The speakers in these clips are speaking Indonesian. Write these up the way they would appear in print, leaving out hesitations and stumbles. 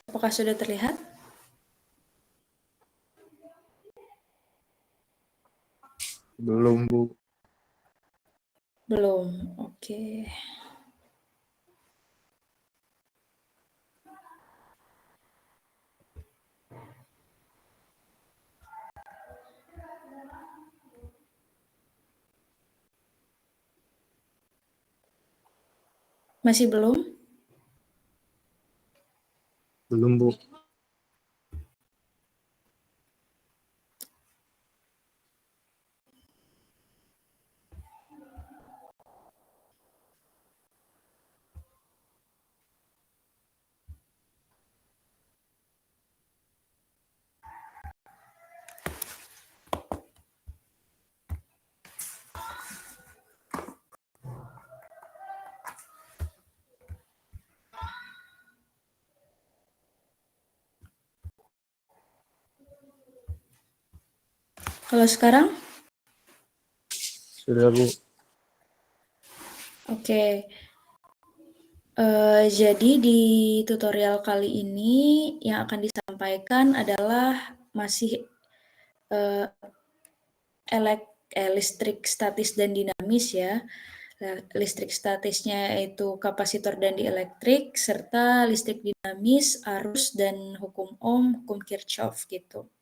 Apakah sudah terlihat? Belum, Bu. Belum, oke. Masih belum? Belum, Bu. Kalau sekarang? Sudah, Bu. Oke. Jadi di tutorial kali ini yang akan disampaikan adalah masih listrik statis dan dinamis ya. Listrik statisnya yaitu kapasitor dan dielektrik, serta listrik dinamis, arus, dan hukum Ohm, hukum Kirchhoff gitu.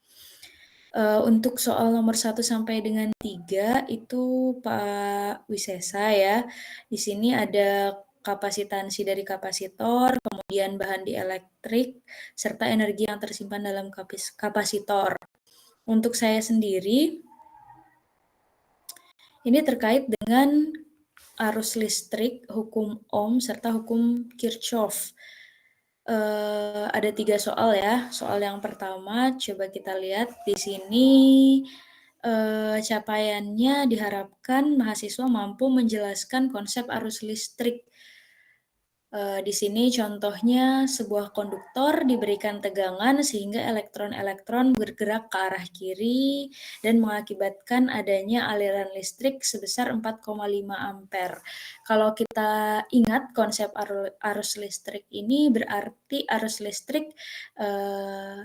Untuk soal nomor 1 sampai dengan 3 itu Pak Wisesa ya. Di sini ada kapasitansi dari kapasitor, kemudian bahan dielektrik, serta energi yang tersimpan dalam kapasitor. Untuk saya sendiri, ini terkait dengan arus listrik, hukum Ohm, serta hukum Kirchhoff. Ada 3 soal ya. Soal yang pertama coba kita lihat di sini, capaiannya diharapkan mahasiswa mampu menjelaskan konsep arus listrik. Di sini contohnya sebuah konduktor diberikan tegangan sehingga elektron-elektron bergerak ke arah kiri dan mengakibatkan adanya aliran listrik sebesar 4,5 ampere. Kalau kita ingat konsep arus listrik ini berarti arus listrik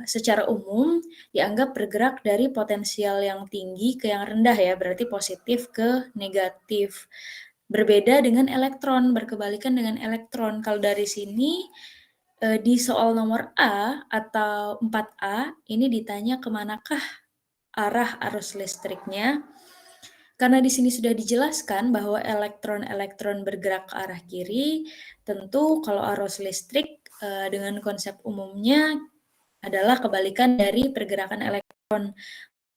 secara umum dianggap bergerak dari potensial yang tinggi ke yang rendah ya, berarti positif ke negatif. Berbeda dengan elektron, berkebalikan dengan elektron. Kalau dari sini, di soal nomor A atau 4A, ini ditanya kemanakah arah arus listriknya. Karena di sini sudah dijelaskan bahwa elektron-elektron bergerak ke arah kiri, tentu kalau arus listrik dengan konsep umumnya adalah kebalikan dari pergerakan elektron,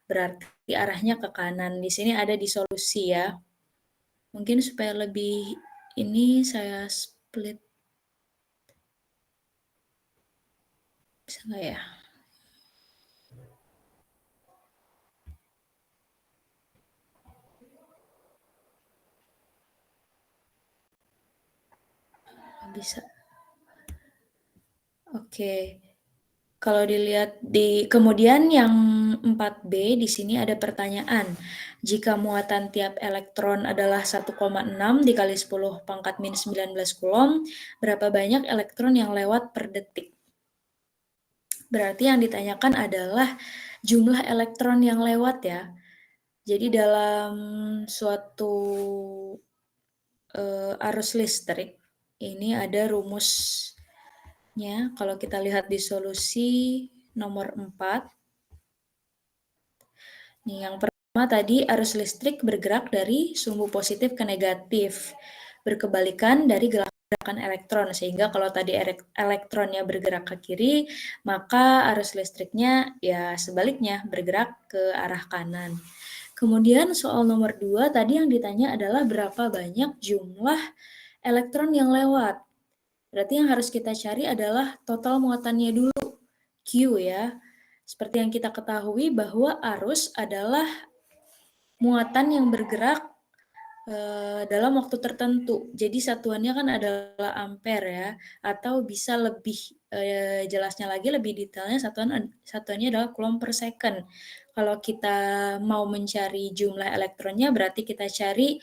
berarti arahnya ke kanan. Di sini ada di solusi ya. Mungkin supaya lebih ini saya split. Bisa nggak ya? Bisa. Oke. Kalau dilihat di kemudian yang 4B di sini ada pertanyaan. Jika muatan tiap elektron adalah 1,6 dikali 10 pangkat min 19 Coulomb, berapa banyak elektron yang lewat per detik? Berarti yang ditanyakan adalah jumlah elektron yang lewat ya. Jadi dalam suatu arus listrik ini ada rumusnya. Kalau kita lihat di solusi nomor 4. Nih, yang pertama tadi arus listrik bergerak dari sumbu positif ke negatif, berkebalikan dari gerakan elektron, sehingga kalau tadi elektronnya bergerak ke kiri, maka arus listriknya ya sebaliknya, bergerak ke arah kanan. Kemudian soal nomor 2 tadi yang ditanya adalah berapa banyak jumlah elektron yang lewat. Berarti yang harus kita cari adalah total muatannya dulu, Q ya. Seperti yang kita ketahui bahwa arus adalah muatan yang bergerak dalam waktu tertentu. Jadi satuannya kan adalah ampere ya, atau bisa lebih jelasnya lagi, lebih detailnya satuannya adalah coulomb per second. Kalau kita mau mencari jumlah elektronnya berarti kita cari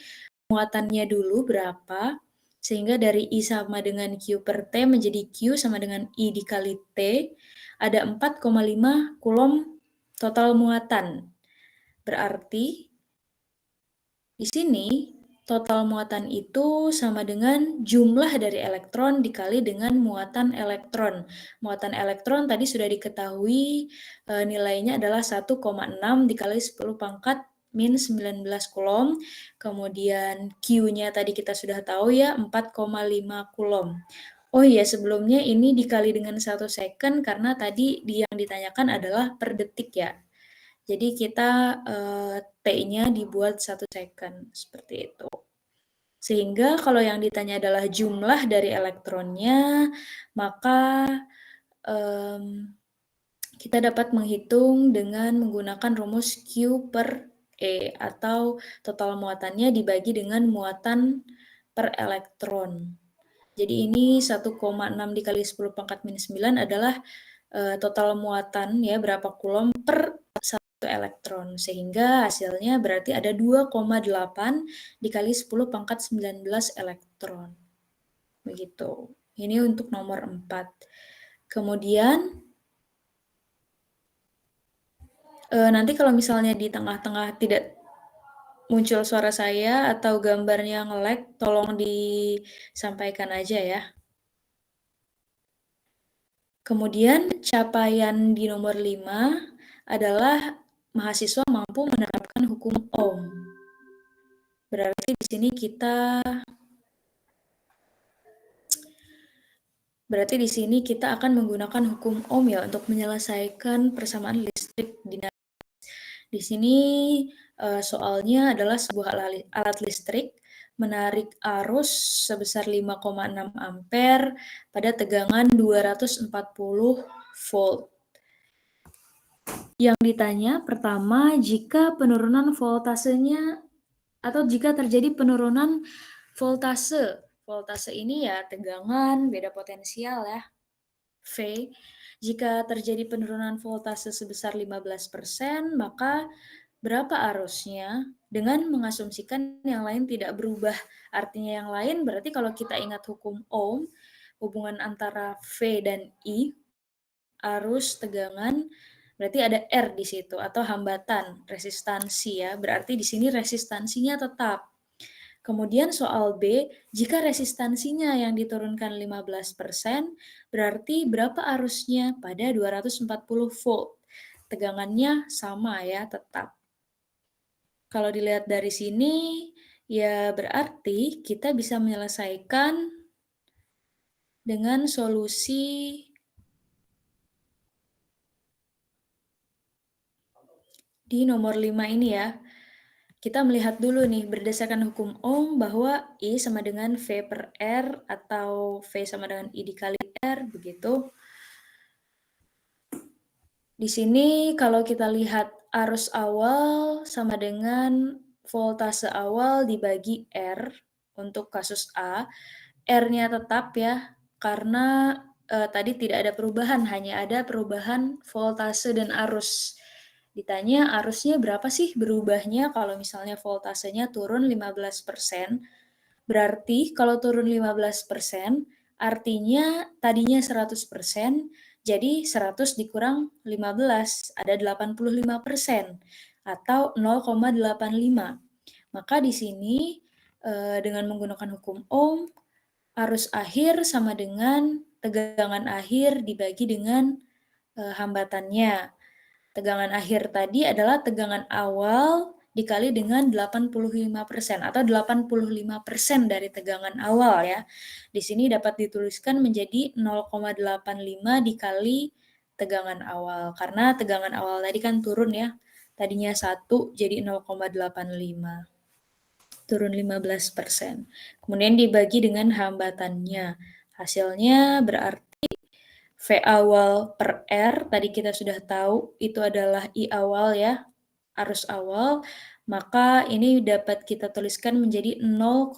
muatannya dulu berapa, Sehingga dari I sama dengan Q per T menjadi Q sama dengan I dikali T, ada 4,5 Coulomb total muatan. Berarti di sini total muatan itu sama dengan jumlah dari elektron dikali dengan muatan elektron. Muatan elektron tadi sudah diketahui nilainya adalah 1,6 dikali 10 pangkat min 19 Coulomb. Kemudian Q-nya tadi kita sudah tahu ya, 4,5 Coulomb. Oh iya, sebelumnya ini dikali dengan 1 second karena tadi yang ditanyakan adalah per detik ya. Jadi kita T-nya dibuat 1 second, seperti itu. Sehingga kalau yang ditanya adalah jumlah dari elektronnya, maka kita dapat menghitung dengan menggunakan rumus Q per E, atau total muatannya dibagi dengan muatan per elektron. Jadi ini 1,6 dikali 10 pangkat min 9 adalah total muatan ya, berapa Coulomb per satu elektron, sehingga hasilnya berarti ada 2,8 dikali 10 pangkat 19 elektron. Begitu. Ini untuk nomor 4. Kemudian nanti kalau misalnya di tengah-tengah tidak muncul suara saya atau gambarnya nge-lag, tolong disampaikan aja ya. Kemudian capaian di nomor 5 adalah mahasiswa mampu menerapkan hukum Ohm. Berarti di sini kita akan menggunakan hukum Ohm ya untuk menyelesaikan persamaan listrik dinamis. Di sini soalnya adalah sebuah alat listrik menarik arus sebesar 5,6 ampere pada tegangan 240 volt. Yang ditanya pertama, jika penurunan voltasenya atau jika terjadi penurunan voltase. Voltase ini ya tegangan, beda potensial ya, V. Jika terjadi penurunan voltase sebesar 15%, maka berapa arusnya? Dengan mengasumsikan yang lain tidak berubah. Artinya yang lain berarti kalau kita ingat hukum Ohm, hubungan antara V dan I, arus, tegangan, berarti ada R di situ atau hambatan, resistansi ya. Berarti di sini resistansinya tetap. Kemudian soal B, jika resistansinya yang diturunkan 15%, berarti berapa arusnya pada 240 volt? Tegangannya sama ya, tetap. Kalau dilihat dari sini, ya berarti kita bisa menyelesaikan dengan solusi di nomor 5 ini ya. Kita melihat dulu nih, berdasarkan hukum Ohm bahwa I sama dengan V per R atau V sama dengan I dikali R, begitu. Di sini kalau kita lihat arus awal sama dengan voltase awal dibagi R untuk kasus A. R-nya tetap ya, karena tadi tidak ada perubahan, hanya ada perubahan voltase dan arus. Ditanya arusnya berapa sih berubahnya kalau misalnya voltasenya turun 15%. Berarti kalau turun 15%, artinya tadinya 100%, jadi 100 dikurang 15, ada 85%, atau 0,85. Maka di sini dengan menggunakan hukum Ohm, arus akhir sama dengan tegangan akhir dibagi dengan hambatannya. Tegangan akhir tadi adalah tegangan awal dikali dengan 85% atau 85% dari tegangan awal ya. Di sini dapat dituliskan menjadi 0,85 dikali tegangan awal. Karena tegangan awal tadi kan turun ya. Tadinya 1 jadi 0,85. Turun 15%. Kemudian dibagi dengan hambatannya. Hasilnya berarti V awal per R, tadi kita sudah tahu itu adalah I awal ya, arus awal, maka ini dapat kita tuliskan menjadi 0,85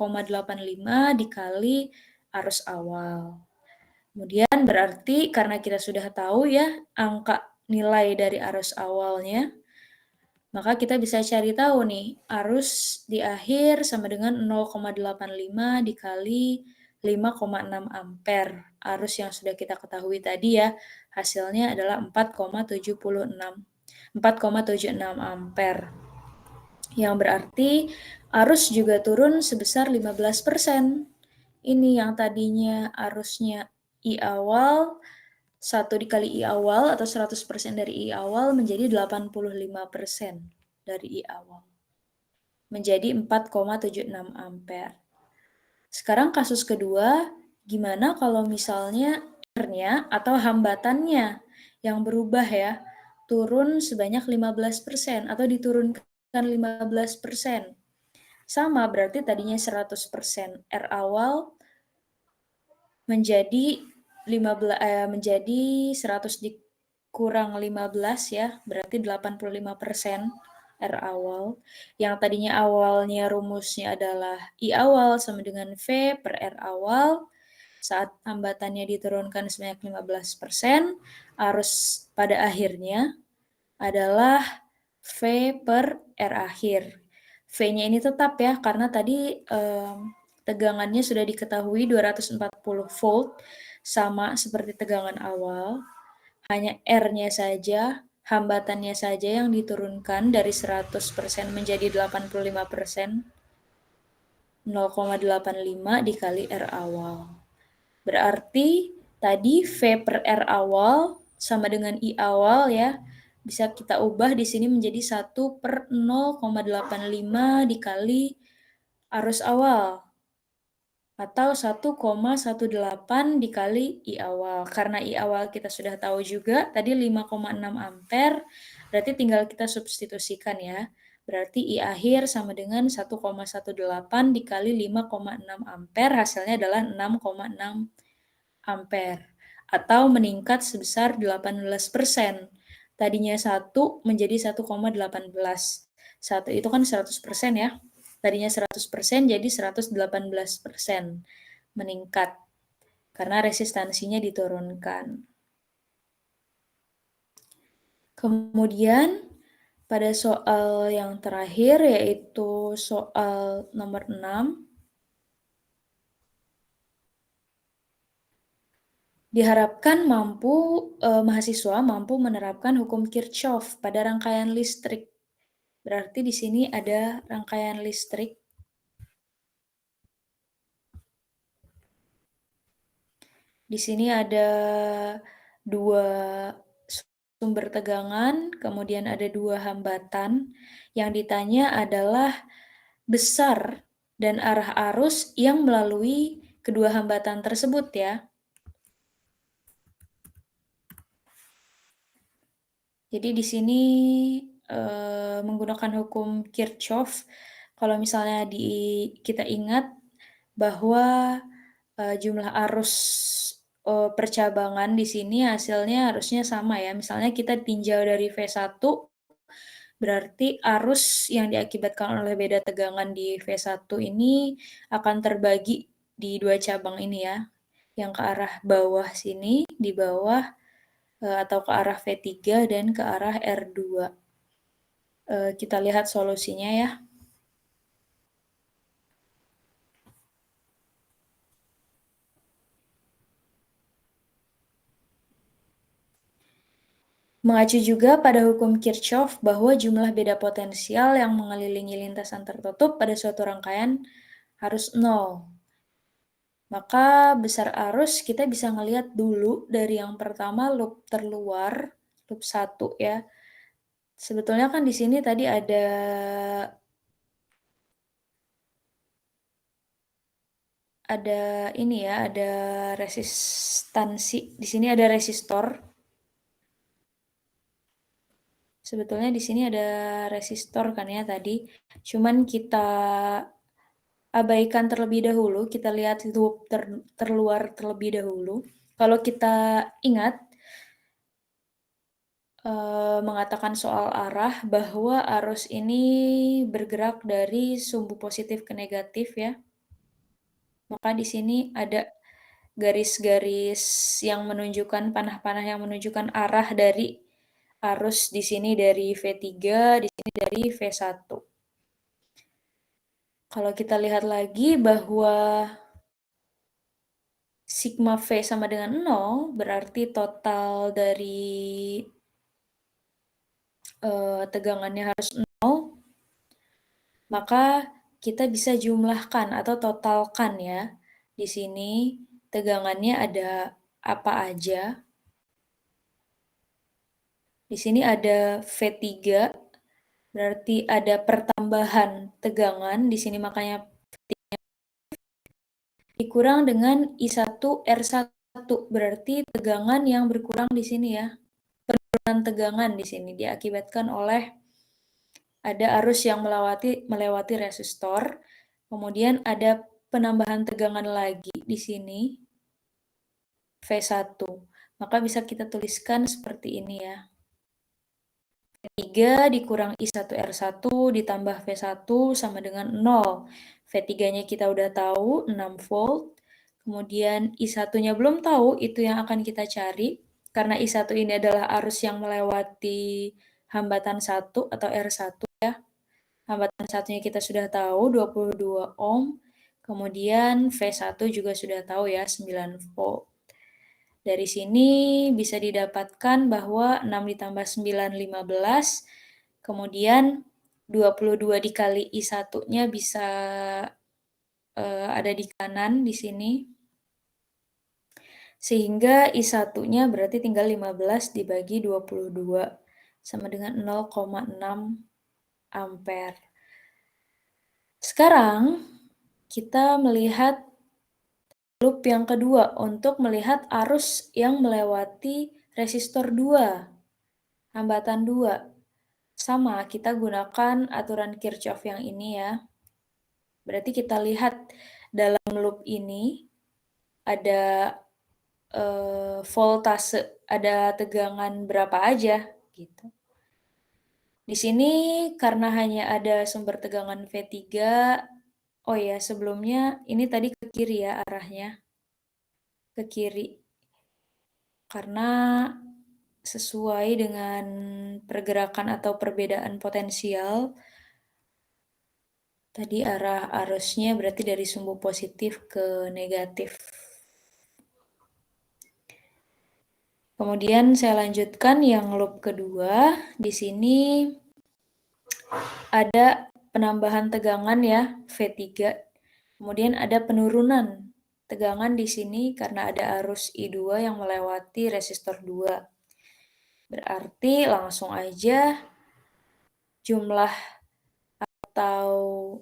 dikali arus awal. Kemudian berarti karena kita sudah tahu ya angka nilai dari arus awalnya, Maka kita bisa cari tahu nih, arus di akhir sama dengan 0,85 dikali 5,6 ampere. Arus yang sudah kita ketahui tadi ya, hasilnya adalah 4,76 ampere. Yang berarti arus juga turun sebesar 15%. Ini yang tadinya arusnya I awal 1 dikali I awal atau 100% dari I awal menjadi 85% dari I awal. Menjadi 4,76 ampere. Sekarang kasus kedua, gimana kalau misalnya R-nya atau hambatannya yang berubah ya, turun sebanyak 15% atau diturunkan 15%. Sama berarti tadinya 100% R awal menjadi 100 dikurang 15 ya, berarti 85% R awal. Yang tadinya awalnya rumusnya adalah I awal sama dengan V per R awal. Saat hambatannya diturunkan sebanyak 15%, arus pada akhirnya adalah V per R akhir. V-nya ini tetap ya, karena tadi tegangannya sudah diketahui 240 volt, sama seperti tegangan awal. Hanya R-nya saja, hambatannya saja yang diturunkan dari 100% menjadi 85%, 0,85 dikali R awal. Berarti tadi V per R awal sama dengan I awal ya, bisa kita ubah di sini menjadi 1 per 0,85 dikali arus awal, atau 1,18 dikali I awal. Karena I awal kita sudah tahu juga, tadi 5,6 ampere, berarti tinggal kita substitusikan ya. Berarti I akhir sama dengan 1,18 dikali 5,6 ampere, hasilnya adalah 6,6 ampere. Atau meningkat sebesar 18%. Tadinya 1 menjadi 1,18. 1 itu kan 100% ya. Tadinya 100% jadi 118%. Meningkat. Karena resistansinya diturunkan. Kemudian pada soal yang terakhir yaitu soal nomor 6. Diharapkan mahasiswa mampu menerapkan hukum Kirchhoff pada rangkaian listrik. Berarti di sini ada rangkaian listrik. Di sini ada 2 sumber tegangan, kemudian ada 2 hambatan. Yang ditanya adalah besar dan arah arus yang melalui kedua hambatan tersebut ya. Jadi di sini menggunakan hukum Kirchhoff, kalau misalnya kita ingat bahwa jumlah arus percabangan di sini hasilnya harusnya sama ya. Misalnya kita tinjau dari V1, berarti arus yang diakibatkan oleh beda tegangan di V1 ini akan terbagi di 2 cabang ini ya. Yang ke arah bawah sini, di bawah atau ke arah V3 dan ke arah R2. Kita lihat solusinya ya. Mengacu juga pada hukum Kirchhoff bahwa jumlah beda potensial yang mengelilingi lintasan tertutup pada suatu rangkaian harus 0. Maka besar arus kita bisa ngelihat dulu dari yang pertama loop terluar, loop 1 ya. Sebetulnya kan di sini tadi ada ini ya, ada resistansi. Di sini ada resistor. Sebetulnya di sini ada resistor kan ya tadi. Cuman kita abaikan terlebih dahulu, kita lihat loop terluar terlebih dahulu. Kalau kita ingat mengatakan soal arah bahwa arus ini bergerak dari sumbu positif ke negatif ya. Maka di sini ada garis-garis yang menunjukkan panah-panah yang menunjukkan arah dari arus di sini dari V3, di sini dari V1. Kalau kita lihat lagi bahwa sigma V sama dengan 0, berarti total dari tegangannya harus 0, maka kita bisa jumlahkan atau totalkan ya. Di sini tegangannya ada apa aja. Di sini ada V3, berarti ada pertambahan tegangan. Di sini makanya dikurang dengan I1R1, berarti tegangan yang berkurang di sini ya. Penurunan tegangan di sini diakibatkan oleh ada arus yang melewati resistor, kemudian ada penambahan tegangan lagi di sini, V1. Maka bisa kita tuliskan seperti ini ya. V3 dikurang I1R1 ditambah V1 sama dengan 0. V3-nya kita udah tahu, 6 volt. Kemudian I1-nya belum tahu, itu yang akan kita cari. Karena I1 ini adalah arus yang melewati hambatan 1 atau R1 ya. Hambatan satunya kita sudah tahu, 22 ohm. Kemudian V1 juga sudah tahu ya, 9 volt. Dari sini bisa didapatkan bahwa 6 ditambah 9, 15. Kemudian 22 dikali I1-nya bisa ada di kanan di sini. Sehingga I1-nya berarti tinggal 15 dibagi 22 sama dengan 0,6 ampere. Sekarang kita melihat loop yang kedua untuk melihat arus yang melewati resistor 2, hambatan 2. Sama, kita gunakan aturan Kirchhoff yang ini ya. Berarti kita lihat dalam loop ini ada voltase, ada tegangan berapa aja gitu. Di sini karena hanya ada sumber tegangan V3, oh ya sebelumnya ini tadi ke kiri ya arahnya, ke kiri. Karena sesuai dengan pergerakan atau perbedaan potensial, tadi arah arusnya berarti dari sumbu positif ke negatif. Kemudian saya lanjutkan yang loop kedua. Di sini ada penambahan tegangan ya, V3. Kemudian ada penurunan tegangan di sini karena ada arus I2 yang melewati resistor 2. Berarti langsung aja jumlah atau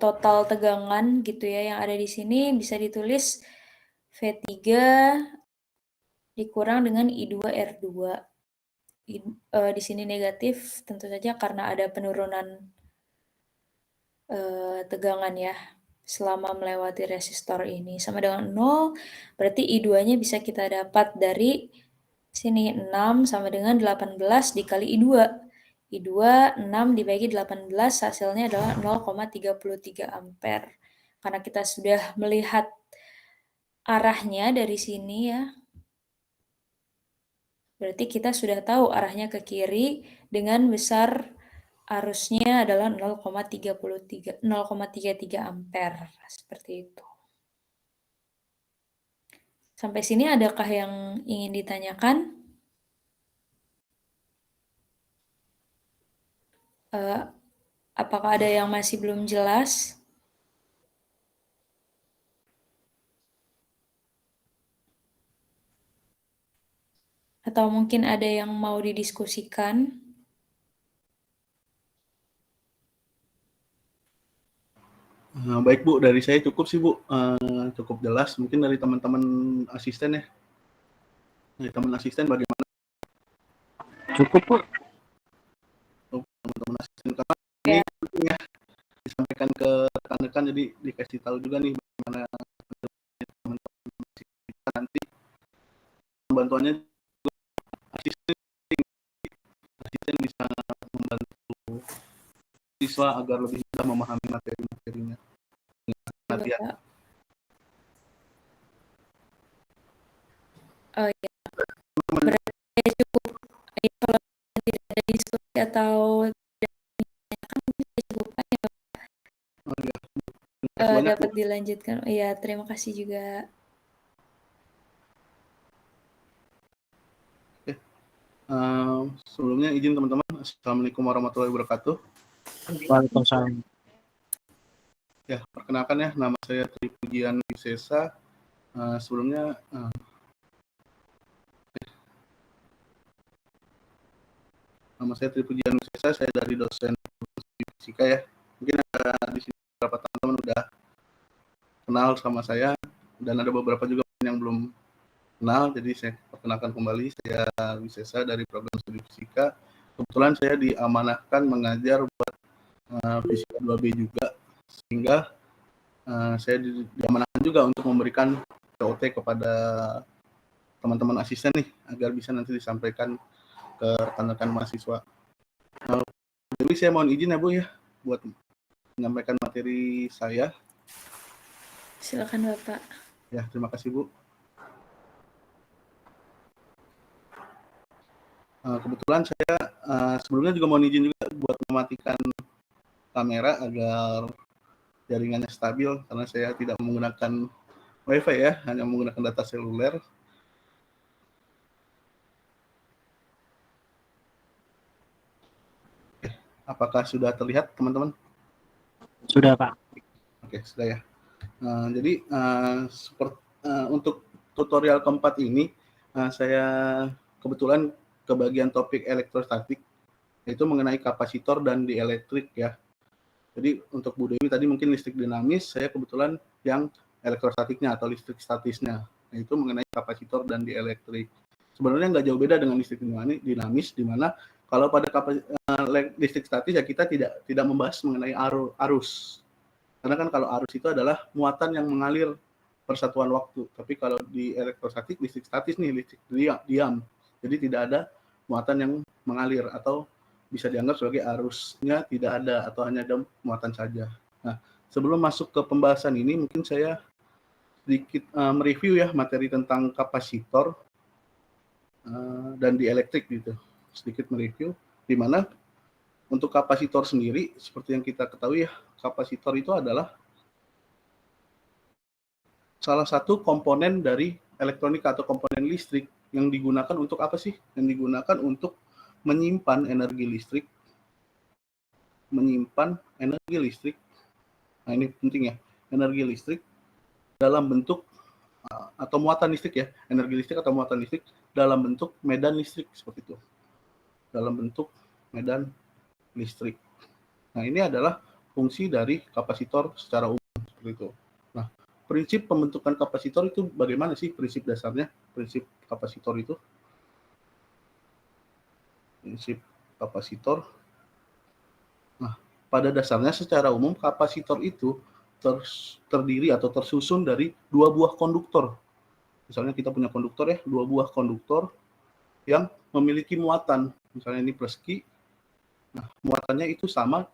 total tegangan gitu ya yang ada di sini bisa ditulis V3 dikurang dengan I2R2. Di sini negatif tentu saja karena ada penurunan tegangan ya selama melewati resistor ini sama dengan 0, berarti I2-nya bisa kita dapat dari sini 6 sama dengan 18 dikali I2. I2 6 dibagi 18 hasilnya adalah 0,33 ampere. Karena kita sudah melihat arahnya dari sini ya. Berarti kita sudah tahu arahnya ke kiri dengan besar arusnya adalah 0,33 ampere. Seperti itu. Sampai sini adakah yang ingin ditanyakan? Apakah ada yang masih belum jelas? Atau mungkin ada yang mau didiskusikan? Baik Bu, dari saya cukup sih Bu, cukup jelas. Mungkin dari teman-teman asisten ya. Dari teman asisten bagaimana? Cukup Bu. Teman-teman asisten karena ini ya, disampaikan ke rekan-rekan jadi dikasih tahu juga nih bagaimana teman-teman kita nanti bantuannya asisten bisa membantu siswa agar lebih mudah memahami materi-materinya. Oh iya. kasih banyak, Bu. dapat dilanjutkan. Iya, terima kasih juga. Sebelumnya izin teman-teman, Assalamualaikum warahmatullahi wabarakatuh. Waalaikumsalam. Ya, perkenalkan ya, nama saya Tri Pujian Wisesa. Sebelumnya nama saya Tri Pujian Wisesa, saya dari dosen fisika ya. Mungkin ada di sini beberapa teman-teman udah kenal sama saya, dan ada beberapa juga yang belum kenal, jadi saya perkenalkan kembali, saya Wisesa dari program studi fisika. Kebetulan saya diamanahkan mengajar buat fisika 2B juga, sehingga saya diamanahkan juga untuk memberikan POT kepada teman-teman asisten nih, agar bisa nanti disampaikan ke rekan-rekan mahasiswa. Jadi saya mohon izin ya Bu ya, buat menyampaikan materi saya. Silakan Bapak. Ya, terima kasih Bu. Kebetulan saya sebelumnya juga mohon izin juga buat mematikan kamera agar jaringannya stabil, karena saya tidak menggunakan WiFi ya, hanya menggunakan data seluler. Apakah sudah terlihat teman-teman? Sudah, Pak. Oke, sudah ya. Jadi untuk tutorial keempat ini saya kebetulan ke bagian topik elektrostatik, yaitu mengenai kapasitor dan dielektrik ya. Jadi untuk Bu Dewi tadi mungkin listrik dinamis, saya kebetulan yang elektrostatiknya atau listrik statisnya, yaitu mengenai kapasitor dan dielektrik. Sebenarnya nggak jauh beda dengan listrik dinamis, di mana kalau pada listrik statis ya kita tidak membahas mengenai arus. Karena kan kalau arus itu adalah muatan yang mengalir persatuan waktu. Tapi kalau di elektrostatik, listrik statis nih, listrik diam. Jadi tidak ada muatan yang mengalir, atau bisa dianggap sebagai arusnya tidak ada, atau hanya ada muatan saja. Nah, sebelum masuk ke pembahasan ini, mungkin saya sedikit mereview ya materi tentang kapasitor dan dielektrik gitu. Sedikit mereview, di mana untuk kapasitor sendiri, seperti yang kita ketahui ya, kapasitor itu adalah salah satu komponen dari elektronika atau komponen listrik yang digunakan untuk apa sih? Yang digunakan untuk menyimpan energi listrik. Nah, ini penting ya. Energi listrik dalam bentuk atau muatan listrik ya. Energi listrik atau muatan listrik dalam bentuk medan listrik seperti itu. Dalam bentuk medan listrik. Nah, ini adalah fungsi dari kapasitor secara umum seperti itu. Nah, prinsip pembentukan kapasitor itu bagaimana sih prinsip dasarnya? Prinsip kapasitor itu. Prinsip kapasitor. Nah, pada dasarnya secara umum kapasitor itu terdiri atau tersusun dari dua buah konduktor. Misalnya kita punya konduktor ya, dua buah konduktor yang memiliki muatan. Misalnya ini plus Q. Nah, muatannya itu sama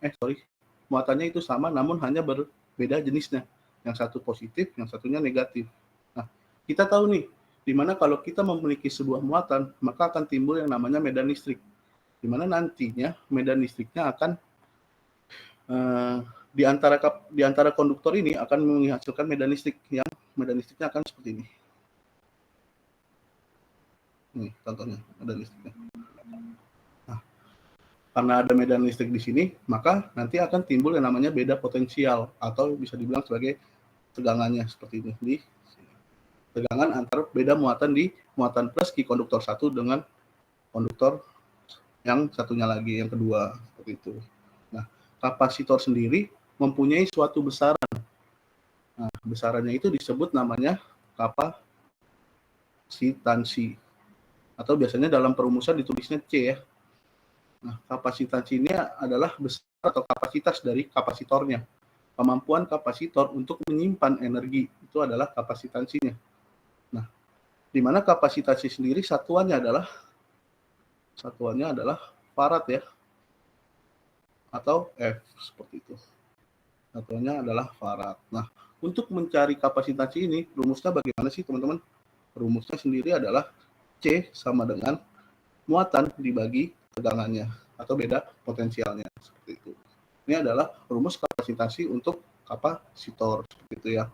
namun hanya berbeda jenisnya. Yang satu positif, yang satunya negatif. Nah, kita tahu nih, di mana kalau kita memiliki sebuah muatan, maka akan timbul yang namanya medan listrik. Di mana nantinya medan listriknya akan di antara konduktor ini akan menghasilkan medan listrik, yang medan listriknya akan seperti ini. Ini contohnya medan listriknya. Nah, karena ada medan listrik di sini, maka nanti akan timbul yang namanya beda potensial, atau bisa dibilang sebagai tegangannya seperti ini. Di tegangan antara beda muatan di muatan plus Q konduktor satu dengan konduktor yang satunya lagi, yang kedua, seperti itu. Nah, kapasitor sendiri mempunyai suatu besaran. Nah, besarannya itu disebut namanya kapasitansi. Atau biasanya dalam perumusan ditulisnya C ya. Nah, kapasitansi ini adalah besar atau kapasitas dari kapasitornya. Kemampuan kapasitor untuk menyimpan energi itu adalah kapasitansinya. Nah, di mana kapasitansi sendiri satuannya adalah farad ya, atau F seperti itu. Satuannya adalah farad. Nah, untuk mencari kapasitansi ini, rumusnya bagaimana sih teman-teman? Rumusnya sendiri adalah C sama dengan muatan dibagi tegangannya, atau beda potensialnya seperti itu. Ini adalah rumus kapasitansi untuk kapasitor seperti itu ya.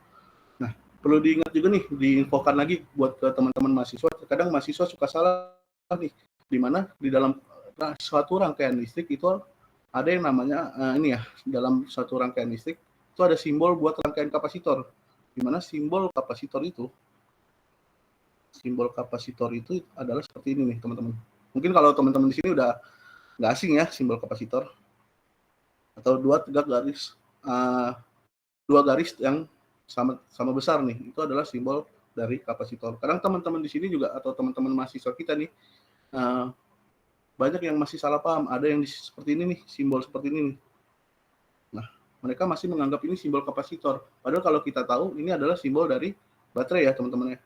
Nah, perlu diingat juga nih, diinfokan lagi buat ke teman-teman mahasiswa. Terkadang mahasiswa suka salah nih, di mana di dalam suatu rangkaian listrik itu ada yang namanya ini ya, dalam suatu rangkaian listrik itu ada simbol buat rangkaian kapasitor. Di mana simbol kapasitor itu adalah seperti ini nih, teman-teman. Mungkin kalau teman-teman di sini udah nggak asing ya simbol kapasitor, atau dua garis yang sama besar nih, itu adalah simbol dari kapasitor. Kadang teman-teman di sini juga atau teman-teman mahasiswa kita nih banyak yang masih salah paham. Ada yang seperti ini nih, simbol seperti ini nih. Nah, mereka masih menganggap ini simbol kapasitor. Padahal kalau kita tahu ini adalah simbol dari baterai ya, teman-teman ya.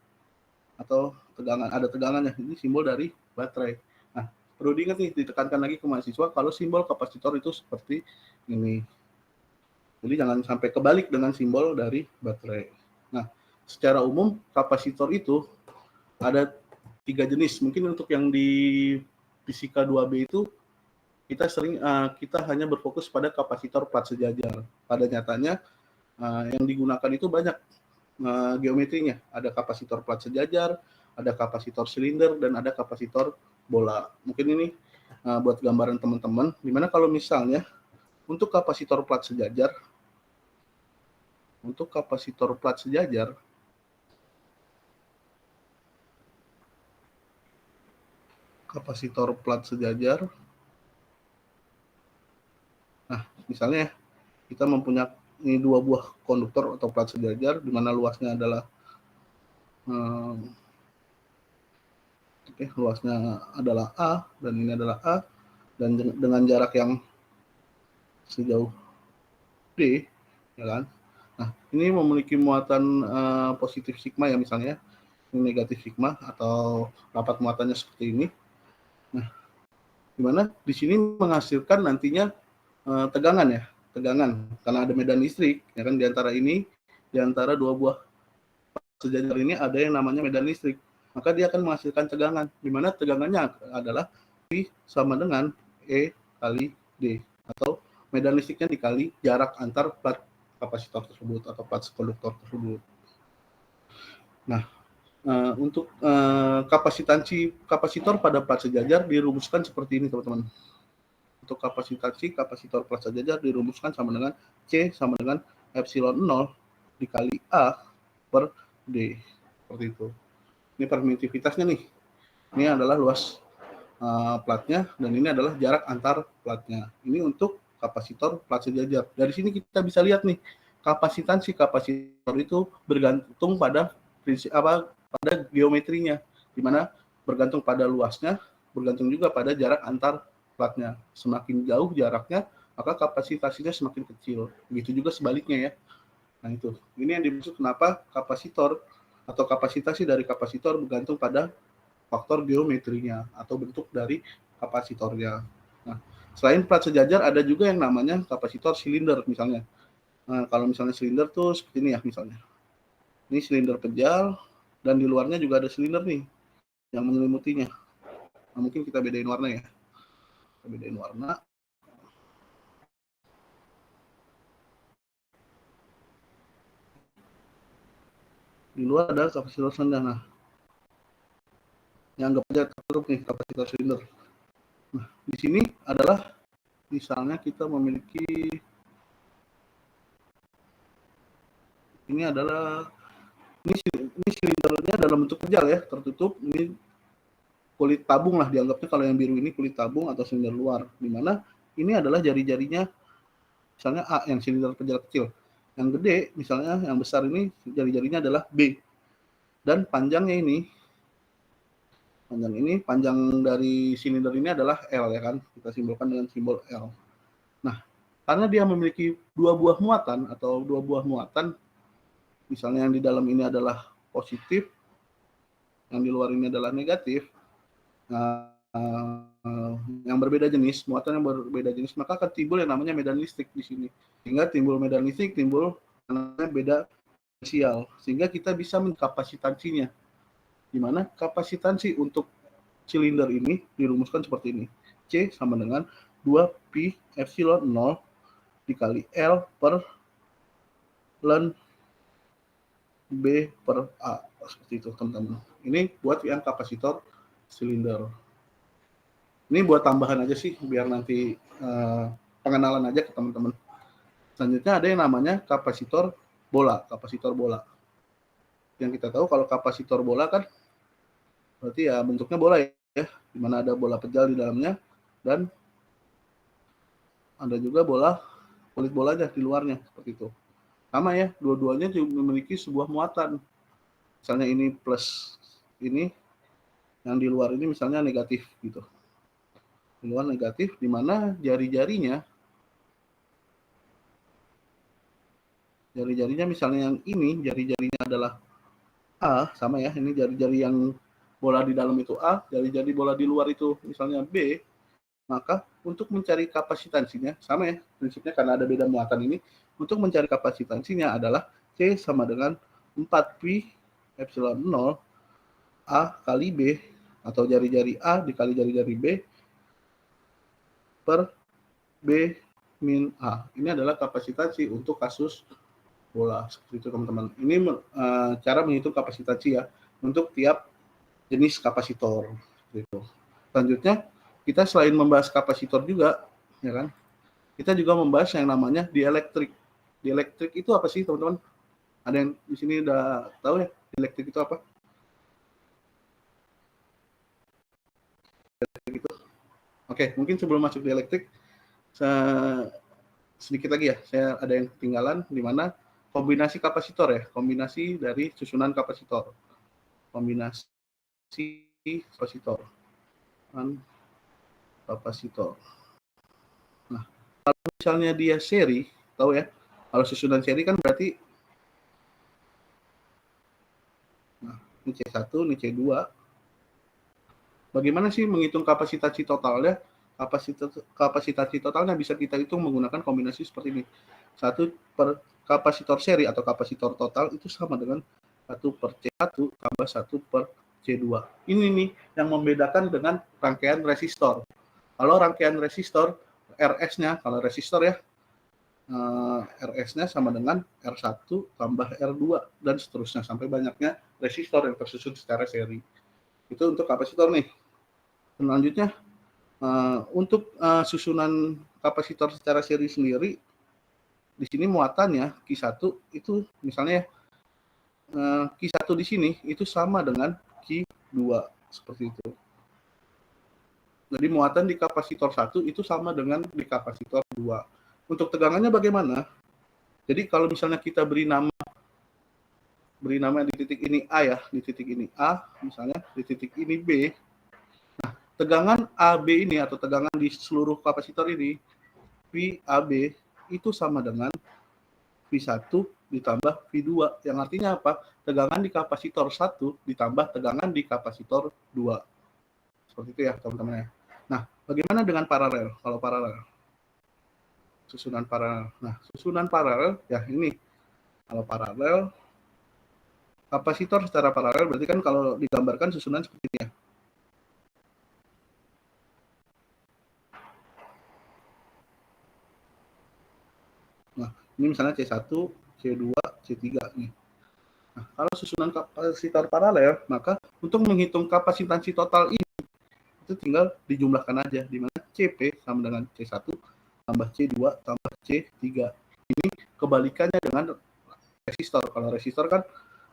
Atau tegangan, ada tegangannya. Ini simbol dari baterai. Nah, perlu diingat nih, ditekankan lagi ke mahasiswa kalau simbol kapasitor itu seperti ini. Jadi jangan sampai kebalik dengan simbol dari baterai. Nah, secara umum kapasitor itu ada 3 jenis. Mungkin untuk yang di fisika 2B itu kita hanya berfokus pada kapasitor plat sejajar. Pada nyatanya yang digunakan itu banyak geometrinya. Ada kapasitor plat sejajar, ada kapasitor silinder, dan ada kapasitor bola. Mungkin ini buat gambaran teman-teman, dimana kalau misalnya untuk kapasitor plat sejajar, nah misalnya kita mempunyai 2 buah konduktor atau plat sejajar, di mana luasnya adalah A, dan ini adalah A, dan dengan jarak yang sejauh D, ya kan? Nah, ini memiliki muatan positif sigma ya misalnya, ini negatif sigma atau rapat muatannya seperti ini. Nah, dimana di sini menghasilkan nantinya tegangan karena ada medan listrik ya kan, di antara 2 buah sejajar ini ada yang namanya medan listrik, maka dia akan menghasilkan tegangan, di mana tegangannya adalah I sama dengan E kali D, atau medan listriknya dikali jarak antar plat kapasitor tersebut atau plat konduktor tersebut. Nah, untuk kapasitansi kapasitor pada plat sejajar dirumuskan seperti ini, teman-teman. Untuk kapasitansi kapasitor plat sejajar dirumuskan sama dengan C sama dengan epsilon 0 dikali A per D. Seperti itu. Ini permitivitasnya nih. Ini adalah luas platnya, dan ini adalah jarak antar platnya. Ini untuk kapasitor plat sejajar. Dari sini kita bisa lihat nih, kapasitansi kapasitor itu bergantung pada pada geometrinya, di mana bergantung pada luasnya, bergantung juga pada jarak antar platnya. Semakin jauh jaraknya, maka kapasitasnya semakin kecil. Begitu juga sebaliknya ya. Nah itu, ini yang dimaksud kenapa kapasitor atau kapasitasi dari kapasitor bergantung pada faktor geometrinya atau bentuk dari kapasitornya. Nah, selain plat sejajar ada juga yang namanya kapasitor silinder misalnya. Nah, kalau misalnya silinder tuh seperti ini ya misalnya. Ini silinder pejal, dan di luarnya juga ada silinder nih yang menyelimutinya. Nah, mungkin kita bedain warna ya. Kita bedain warna. Di luar ada kapasitor silinder. Nah, yang anggap aja tertutup nih kapasitor silinder. Nah, di sini adalah misalnya kita memiliki ini silindernya dalam bentuk pejal ya, tertutup. Ini kulit tabung lah dianggapnya, kalau yang biru ini kulit tabung atau silinder luar, di mana ini adalah jari-jarinya misalnya A yang silinder pejal kecil. Yang gede misalnya yang besar ini jari-jarinya adalah B, dan panjang dari silinder ini adalah L ya kan, kita simbolkan dengan simbol L. Nah, karena dia memiliki 2 buah muatan atau 2 buah muatan, misalnya yang di dalam ini adalah positif, yang di luar ini adalah negatif, yang berbeda jenis, muatan yang berbeda jenis, maka akan timbul yang namanya medan listrik di sini. Sehingga timbul medan listrik, timbul namanya beda potensial, sehingga kita bisa mengkapasitansinya. Di mana kapasitansi untuk silinder ini dirumuskan seperti ini. C sama dengan 2 pi epsilon 0 dikali L per ln B per A. Seperti itu teman-teman. Ini buat yang kapasitor silinder. Ini buat tambahan aja sih, biar nanti pengenalan aja ke teman-teman. Selanjutnya ada yang namanya kapasitor bola. Kapasitor bola. Yang kita tahu kalau kapasitor bola kan berarti ya bentuknya bola ya, di mana ada bola pejal di dalamnya dan ada juga kulit bolanya di luarnya seperti itu. Sama ya, dua-duanya juga memiliki sebuah muatan. Misalnya ini plus ini, yang di luar ini misalnya negatif gitu. Di luar negatif, di mana jari-jarinya misalnya yang ini, jari-jarinya adalah A, sama ya, ini jari-jari yang bola di dalam itu A, jari-jari bola di luar itu misalnya B, maka untuk mencari kapasitansinya, sama ya, prinsipnya karena ada beda muatan ini, untuk mencari kapasitansinya adalah C sama dengan 4Pi epsilon 0 A kali B, atau jari-jari A dikali jari-jari B per B min A. Ini adalah kapasitansi untuk kasus bola. Seperti itu teman-teman. Ini cara menghitung kapasitansi ya, untuk tiap jenis kapasitor. Gitu. Selanjutnya, kita selain membahas kapasitor juga, ya kan, kita juga membahas yang namanya dielektrik. Dielektrik itu apa sih teman-teman? Ada yang di sini udah tahu ya, dielektrik itu apa? Dielektrik itu. Oke, mungkin sebelum masuk dielektrik, sedikit lagi ya, saya ada yang ketinggalan, di mana kombinasi kapasitor ya, kombinasi dari susunan kapasitor. Kombinasi kapasitor. Kapasitor. Nah, kalau misalnya dia seri, tahu ya, kalau susunan seri kan berarti nah, ini C1, ini C2. Bagaimana sih menghitung kapasitansi totalnya? Kapasitansi totalnya bisa kita hitung menggunakan kombinasi seperti ini. 1 per kapasitor seri atau kapasitor total itu sama dengan 1 per C1 tambah 1 per C2. Ini nih yang membedakan dengan rangkaian resistor. Kalau rangkaian resistor, RS-nya, kalau resistor ya, RS-nya sama dengan R1 tambah R2 dan seterusnya sampai banyaknya resistor yang tersusun secara seri. Itu untuk kapasitor nih. Selanjutnya, untuk susunan kapasitor secara seri sendiri, di sini muatannya Q1 itu misalnya Q1 di sini itu sama dengan Q2 seperti itu. Jadi muatan di kapasitor 1 itu sama dengan di kapasitor 2. Untuk tegangannya bagaimana? Jadi kalau misalnya kita beri nama di titik ini A ya, di titik ini A, misalnya di titik ini B. Nah, tegangan AB ini atau tegangan di seluruh kapasitor ini, VAB itu sama dengan V1 ditambah V2, yang artinya apa? Tegangan di kapasitor 1 ditambah tegangan di kapasitor 2. Seperti itu ya teman-teman ya. Nah, bagaimana dengan paralel? Kalau paralel, susunan paralel. Nah, susunan paralel ya ini. Kalau paralel, kapasitor secara paralel berarti kan kalau digambarkan susunan seperti ini ya. Nah, ini misalnya C1, C2, C3 nih. Nah, kalau susunan kapasitor paralel, maka untuk menghitung kapasitansi total ini itu tinggal dijumlahkan aja, di mana CP sama dengan C1 tambah C2 tambah C3. Ini kebalikannya dengan resistor. Kalau resistor kan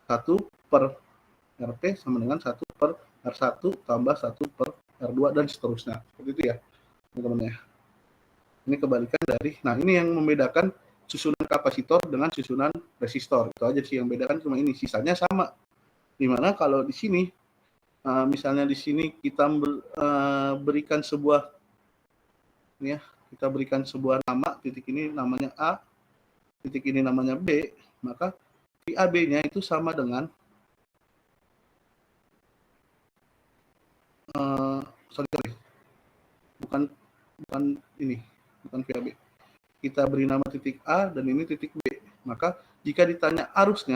1 per RP sama dengan 1 per R1 tambah 1 per R2 dan seterusnya. Seperti itu ya, teman-teman ya. Ini kebalikan dari, nah ini yang membedakan susunan kapasitor dengan susunan resistor. Itu aja sih yang bedakan, cuma ini, sisanya sama. Dimana kalau di sini, misalnya di sini kita berikan sebuah, ini ya, kita berikan sebuah nama, titik ini namanya A, titik ini namanya B, maka VAB-nya itu sama dengan bukan ini, bukan VAB. Kita beri nama titik A dan ini titik B. Maka jika ditanya arusnya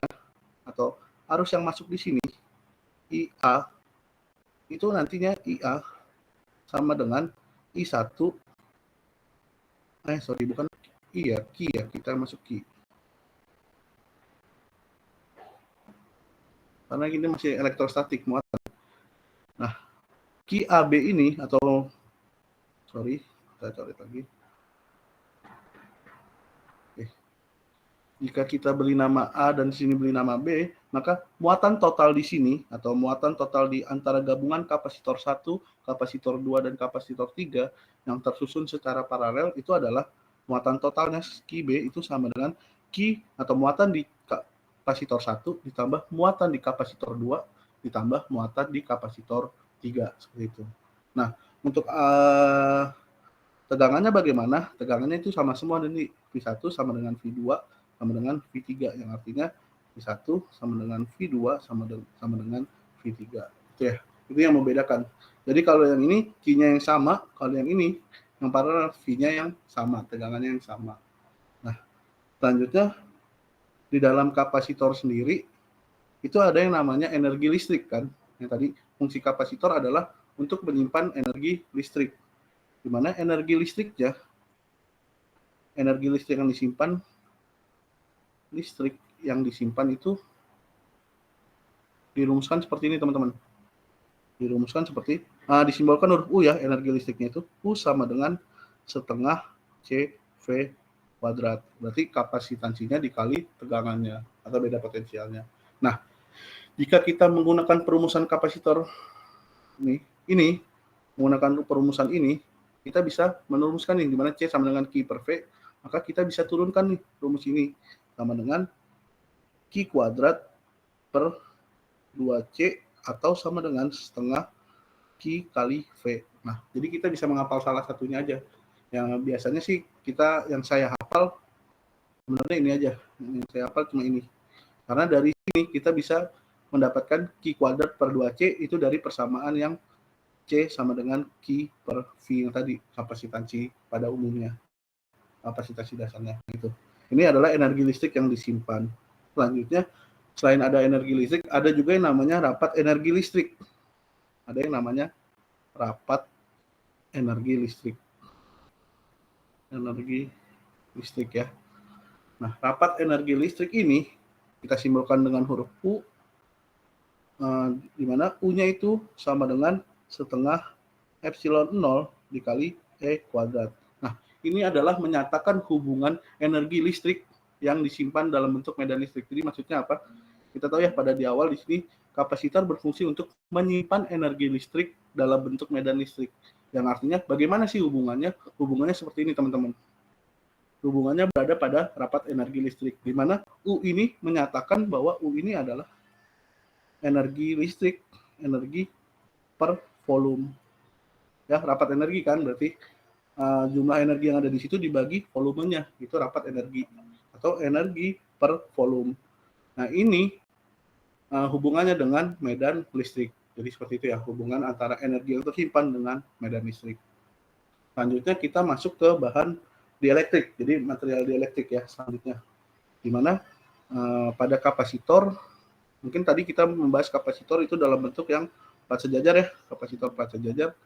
atau arus yang masuk di sini, IA, itu nantinya IA sama dengan I1, bukan I ya, Q ya, kita masuk Q. karena ini masih elektrostatik muatan. Nah, Ki AB ini atau kita coret lagi. Jika kita beri nama A dan di sini beri nama B, maka muatan total di sini atau muatan total di antara gabungan kapasitor 1, kapasitor 2, dan kapasitor 3 yang tersusun secara paralel itu adalah muatan totalnya Ki B itu sama dengan Ki atau muatan di kapasitor 1 ditambah muatan di kapasitor 2 ditambah muatan di kapasitor 3 seperti itu. Nah, untuk tegangannya bagaimana? Tegangannya itu sama semua, dan V1 sama dengan V2 sama dengan V3, yang artinya V1 sama dengan V2 sama dengan V3. Itu ya. Itu yang membedakan. Jadi kalau yang ini Q-nya yang sama, kalau yang ini yang paralel V-nya yang sama, tegangannya yang sama. Nah, selanjutnya di dalam kapasitor sendiri itu ada yang namanya energi listrik kan. Yang tadi fungsi kapasitor adalah untuk menyimpan energi listrik. Di mana energi listrik yang disimpan itu dirumuskan seperti ini teman-teman. Dirumuskan seperti disimbolkan huruf U ya, energi listriknya itu U sama dengan setengah CV kuadrat. Berarti kapasitansinya dikali tegangannya atau beda potensialnya. Nah, jika kita menggunakan perumusan kapasitor ini menggunakan perumusan ini, kita bisa merumuskan nih, di mana C sama dengan Q per V, maka kita bisa turunkan nih rumus ini sama dengan Q kuadrat per 2C atau sama dengan setengah Q kali V. Nah, jadi kita bisa menghafal salah satunya aja. Yang biasanya sih yang saya hafal sebenarnya ini aja. Yang saya hafal cuma ini. Karena dari sini kita bisa mendapatkan Q kuadrat per 2C itu dari persamaan yang C sama dengan Q per V yang tadi, kapasitansi pada umumnya. Kapasitansi dasarnya itu. Ini adalah energi listrik yang disimpan. Selanjutnya, selain ada energi listrik, ada juga yang namanya rapat energi listrik. Ada yang namanya rapat energi listrik. Energi listrik ya. Nah, rapat energi listrik ini kita simbolkan dengan huruf U, di mana U-nya itu sama dengan setengah epsilon 0 dikali E kuadrat. Nah, ini adalah menyatakan hubungan energi listrik yang disimpan dalam bentuk medan listrik. Jadi maksudnya apa? Kita tahu ya pada di awal di sini kapasitor berfungsi untuk menyimpan energi listrik dalam bentuk medan listrik. Yang artinya bagaimana sih hubungannya? Hubungannya seperti ini teman-teman. Hubungannya berada pada rapat energi listrik, di mana U ini menyatakan bahwa U ini adalah energi listrik, energi per volume. Ya, rapat energi kan berarti jumlah energi yang ada di situ dibagi volumenya, itu rapat energi atau energi per volume. Nah, ini hubungannya dengan medan listrik. Jadi seperti itu ya, hubungan antara energi yang tersimpan dengan medan listrik. Selanjutnya kita masuk ke bahan dielektrik, jadi material dielektrik ya selanjutnya. Di mana pada kapasitor, mungkin tadi kita membahas kapasitor itu dalam bentuk yang plat sejajar ya, kapasitor plat sejajar.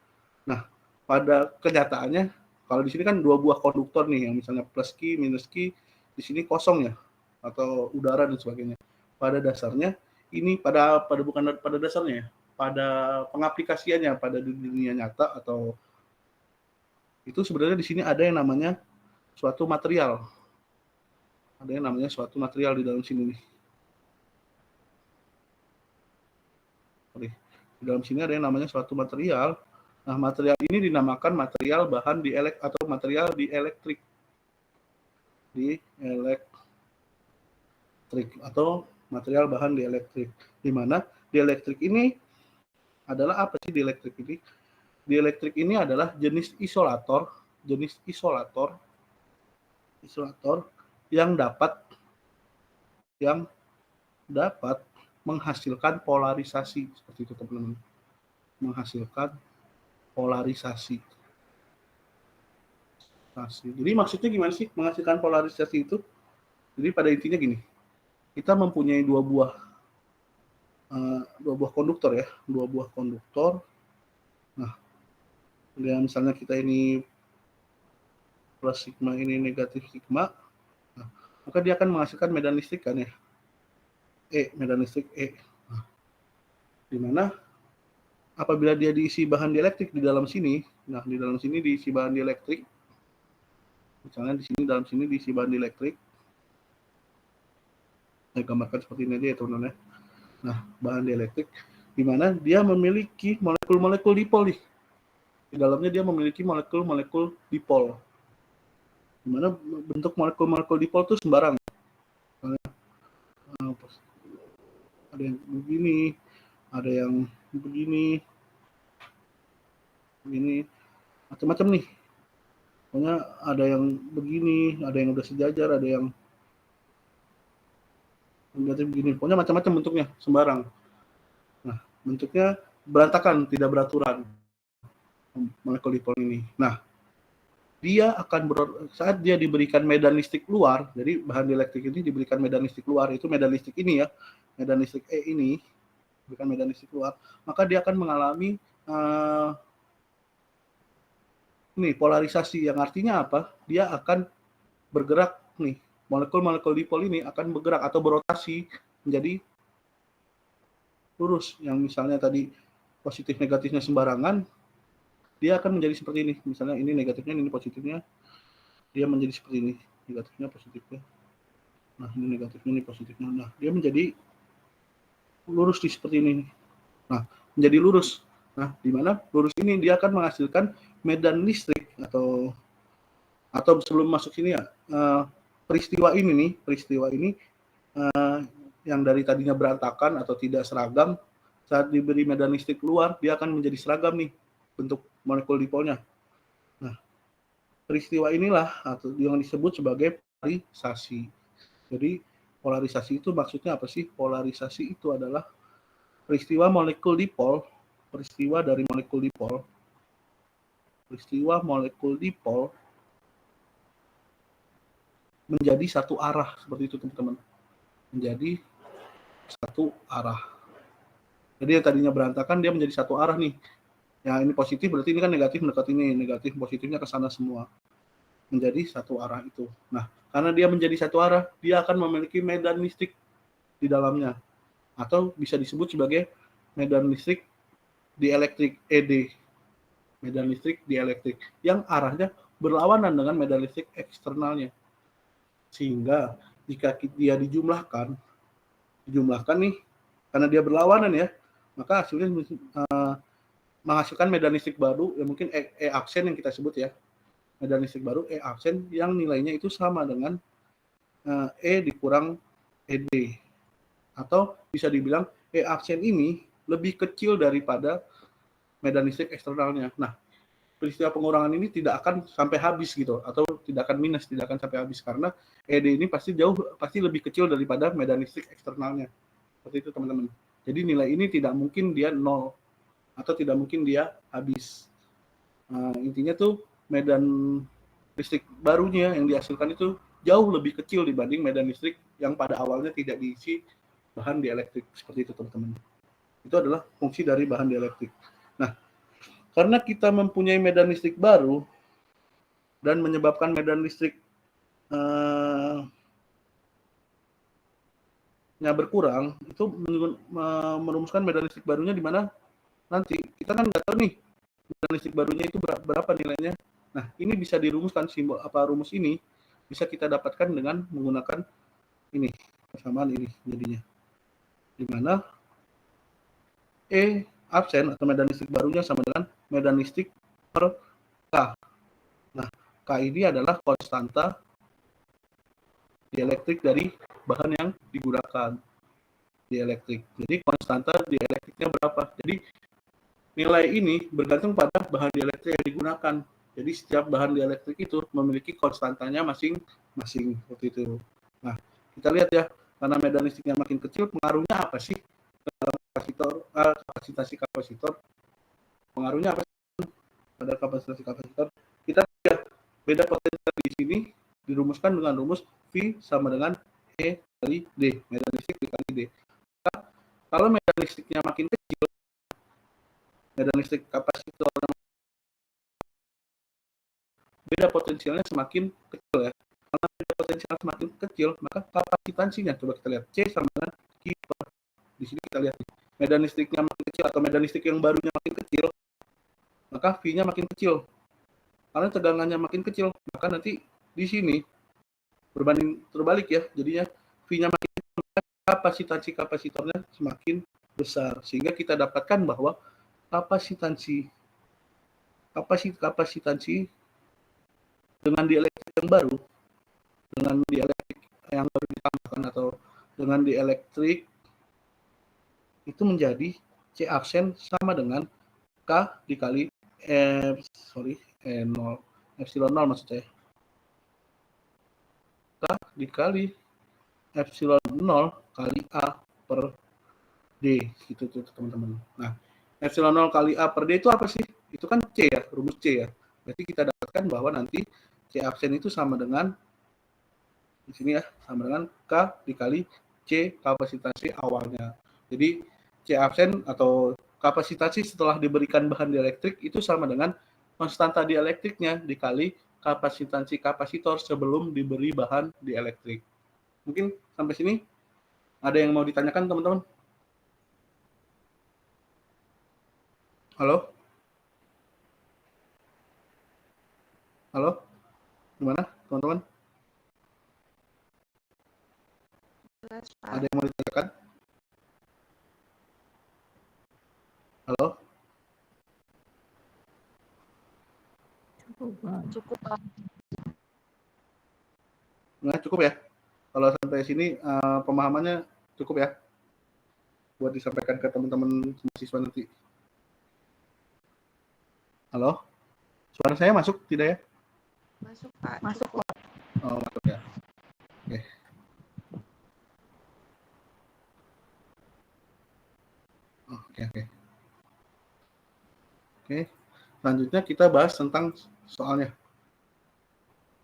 Nah, pada kenyataannya kalau di sini kan dua buah konduktor nih, yang misalnya plus Q, minus Q, di sini kosong ya, atau udara dan sebagainya. Pada dasarnya ini bukan pada dasarnya ya, pada pengaplikasiannya pada dunia nyata atau itu sebenarnya di sini ada yang namanya suatu material. Ada yang namanya suatu material di dalam sini nih. Di dalam sini ada yang namanya suatu material. Nah, material ini dinamakan material bahan atau material dielektrik. Atau material bahan dielektrik. Di mana dielektrik ini adalah apa sih dielektrik ini? Dielektrik ini adalah jenis isolator yang dapat menghasilkan polarisasi, seperti itu teman-teman. Menghasilkan polarisasi. Jadi maksudnya gimana sih menghasilkan polarisasi itu? Jadi pada intinya gini, kita mempunyai dua buah konduktor ya, dua buah konduktor. Nah, misalnya kita ini plus sigma, ini negatif sigma, nah, maka dia akan menghasilkan medan listrik kan ya, medan listrik E. Nah, di mana apabila dia diisi bahan dielektrik di dalam sini, nah di dalam sini diisi bahan dielektrik, misalnya di sini dalam sini diisi bahan dielektrik, saya gambarkan seperti ini aja ya teman-teman. Nah, bahan dielektrik di mana dia memiliki molekul-molekul dipol nih. Di dalamnya dia memiliki molekul-molekul dipol. Di mana bentuk molekul-molekul dipol itu sembarang. Ada yang begini, ada yang begini, macam-macam nih. Pokoknya ada yang begini, ada yang udah sejajar, ada yang begini. Pokoknya macam-macam bentuknya, sembarang. Nah, bentuknya berantakan, tidak beraturan molekul dipol ini. Nah, dia akan saat dia diberikan medan listrik luar, jadi bahan dielektrik ini diberikan medan listrik luar, itu medan listrik ini ya, medan listrik E ini, diberikan medan listrik luar, maka dia akan mengalami ini polarisasi, yang artinya apa? Dia akan bergerak nih, molekul-molekul dipol ini akan bergerak atau berotasi menjadi lurus, yang misalnya tadi positif negatifnya sembarangan, dia akan menjadi seperti ini. Misalnya ini negatifnya, ini positifnya, dia menjadi seperti ini, negatifnya, positifnya. Nah, ini negatifnya, ini positifnya. Nah, dia menjadi lurus di seperti ini. Nah, menjadi lurus. Nah, di mana lurus ini dia akan menghasilkan medan listrik atau sebelum masuk sini ya, peristiwa ini yang dari tadinya berantakan atau tidak seragam, saat diberi medan listrik keluar, dia akan menjadi seragam nih bentuk molekul dipolnya. Nah, peristiwa inilah atau yang disebut sebagai polarisasi. Jadi polarisasi itu maksudnya apa sih? Polarisasi itu adalah peristiwa molekul dipol, peristiwa molekul dipol menjadi satu arah, seperti itu teman-teman. Menjadi satu arah. Jadi yang tadinya berantakan dia menjadi satu arah nih. Ya ini positif berarti ini kan negatif mendekat ini, negatif positifnya ke sana semua. Menjadi satu arah itu. Nah, karena dia menjadi satu arah, dia akan memiliki medan listrik di dalamnya. Atau bisa disebut sebagai medan listrik dielektrik, ED. Medan listrik dielektrik yang arahnya berlawanan dengan medan listrik eksternalnya. Sehingga jika dia dijumlahkan nih, karena dia berlawanan ya, maka hasilnya menghasilkan medan listrik baru, ya mungkin E aksen yang kita sebut ya, medan listrik baru E aksen yang nilainya itu sama dengan E dikurang ED, atau bisa dibilang E aksen ini lebih kecil daripada medan listrik eksternalnya. Nah, peristiwa pengurangan ini tidak akan sampai habis gitu, atau tidak akan minus, tidak akan sampai habis, karena ED ini pasti lebih kecil daripada medan listrik eksternalnya. Seperti itu teman-teman. Jadi nilai ini tidak mungkin dia nol, atau tidak mungkin dia habis. Intinya tuh medan listrik barunya yang dihasilkan itu jauh lebih kecil dibanding medan listrik yang pada awalnya tidak diisi bahan dielektrik. Seperti itu teman-teman. Itu adalah fungsi dari bahan dielektrik. Nah, karena kita mempunyai medan listrik baru dan menyebabkan medan listrik berkurang, itu merumuskan medan listrik barunya di mana nanti kita kan nggak tahu nih medan listrik barunya itu berapa nilainya. Nah, ini bisa dirumuskan, rumus ini bisa kita dapatkan dengan menggunakan ini, persamaan ini jadinya. Di mana E absen atau medan listrik barunya sama dengan medan listrik per K. Nah, K ini adalah konstanta dielektrik dari bahan yang digunakan dielektrik. Jadi konstanta dielektriknya berapa? Jadi nilai ini bergantung pada bahan dielektrik yang digunakan. Jadi setiap bahan dielektrik itu memiliki konstantanya masing-masing, seperti itu. Nah, kita lihat ya, karena medan listriknya makin kecil, pengaruhnya apa sih dalam kapasitor? Pengaruhnya apa sih pada kapasitor? Kita lihat beda potensial di sini dirumuskan dengan rumus V sama dengan E kali D, medan listrik dikali D. Kalau medan listriknya makin kecil, medan listrik kapasitor beda potensialnya semakin kecil ya. Karena beda potensial semakin kecil, maka kapasitansinya coba kita lihat C sama dengan Q. Di sini kita lihat medan listriknya makin kecil atau medan listrik yang barunya makin kecil, maka V-nya makin kecil. Karena tegangannya makin kecil, maka nanti di sini berbanding terbalik ya, jadinya V-nya makin kecil, kapasitansi kapasitornya semakin besar. Sehingga kita dapatkan bahwa kapasitansi dengan dielektrik yang baru, dengan dielektrik yang baru ditambahkan atau dengan dielektrik itu menjadi C absen sama dengan K dikali epsilon 0 maksud saya. K dikali epsilon 0 kali A per D gitu tuh teman-teman. Nah, epsilon 0 kali A per D itu apa sih? Itu kan C ya, rumus C ya. Berarti kita dapatkan bahwa nanti C absen itu sama dengan di sini ya, sama dengan K dikali C kapasitansi awalnya. Jadi C absen atau kapasitansi setelah diberikan bahan dielektrik itu sama dengan konstanta dielektriknya dikali kapasitansi kapasitor sebelum diberi bahan dielektrik. Mungkin sampai sini ada yang mau ditanyakan teman-teman? Halo? Halo? Gimana teman-teman? Ada yang mau ditanyakan? Halo? Cukup, Pak. Nah, cukup ya? Kalau sampai sini pemahamannya cukup ya? Buat disampaikan ke teman-teman mahasiswa nanti. Halo? Suara saya masuk tidak ya? Masuk, Pak. Masuk, Pak. Oh, masuk ya. Oke. Oke. Oke. Selanjutnya kita bahas tentang soalnya.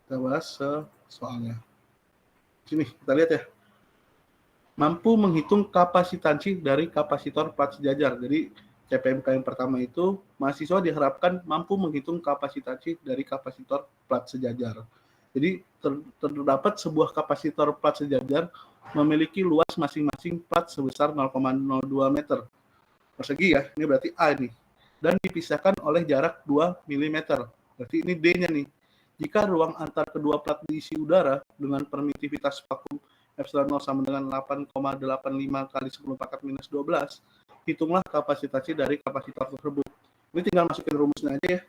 Kita bahas soalnya. Sini, kita lihat ya. Mampu menghitung kapasitansi dari kapasitor plat sejajar. Jadi CPMK yang pertama itu mahasiswa diharapkan mampu menghitung kapasitansi dari kapasitor plat sejajar. Jadi terdapat sebuah kapasitor plat sejajar memiliki luas masing-masing plat sebesar 0,02 meter persegi ya. Ini berarti A ini. Dan dipisahkan oleh jarak 2 mm. Berarti ini D-nya nih. Jika ruang antar kedua plat diisi udara dengan permitivitas vakum epsilon 0 sama dengan 8,85 kali 10 pangkat minus 12, hitunglah kapasitansi dari kapasitor tersebut. Ini tinggal masukin rumusnya aja ya.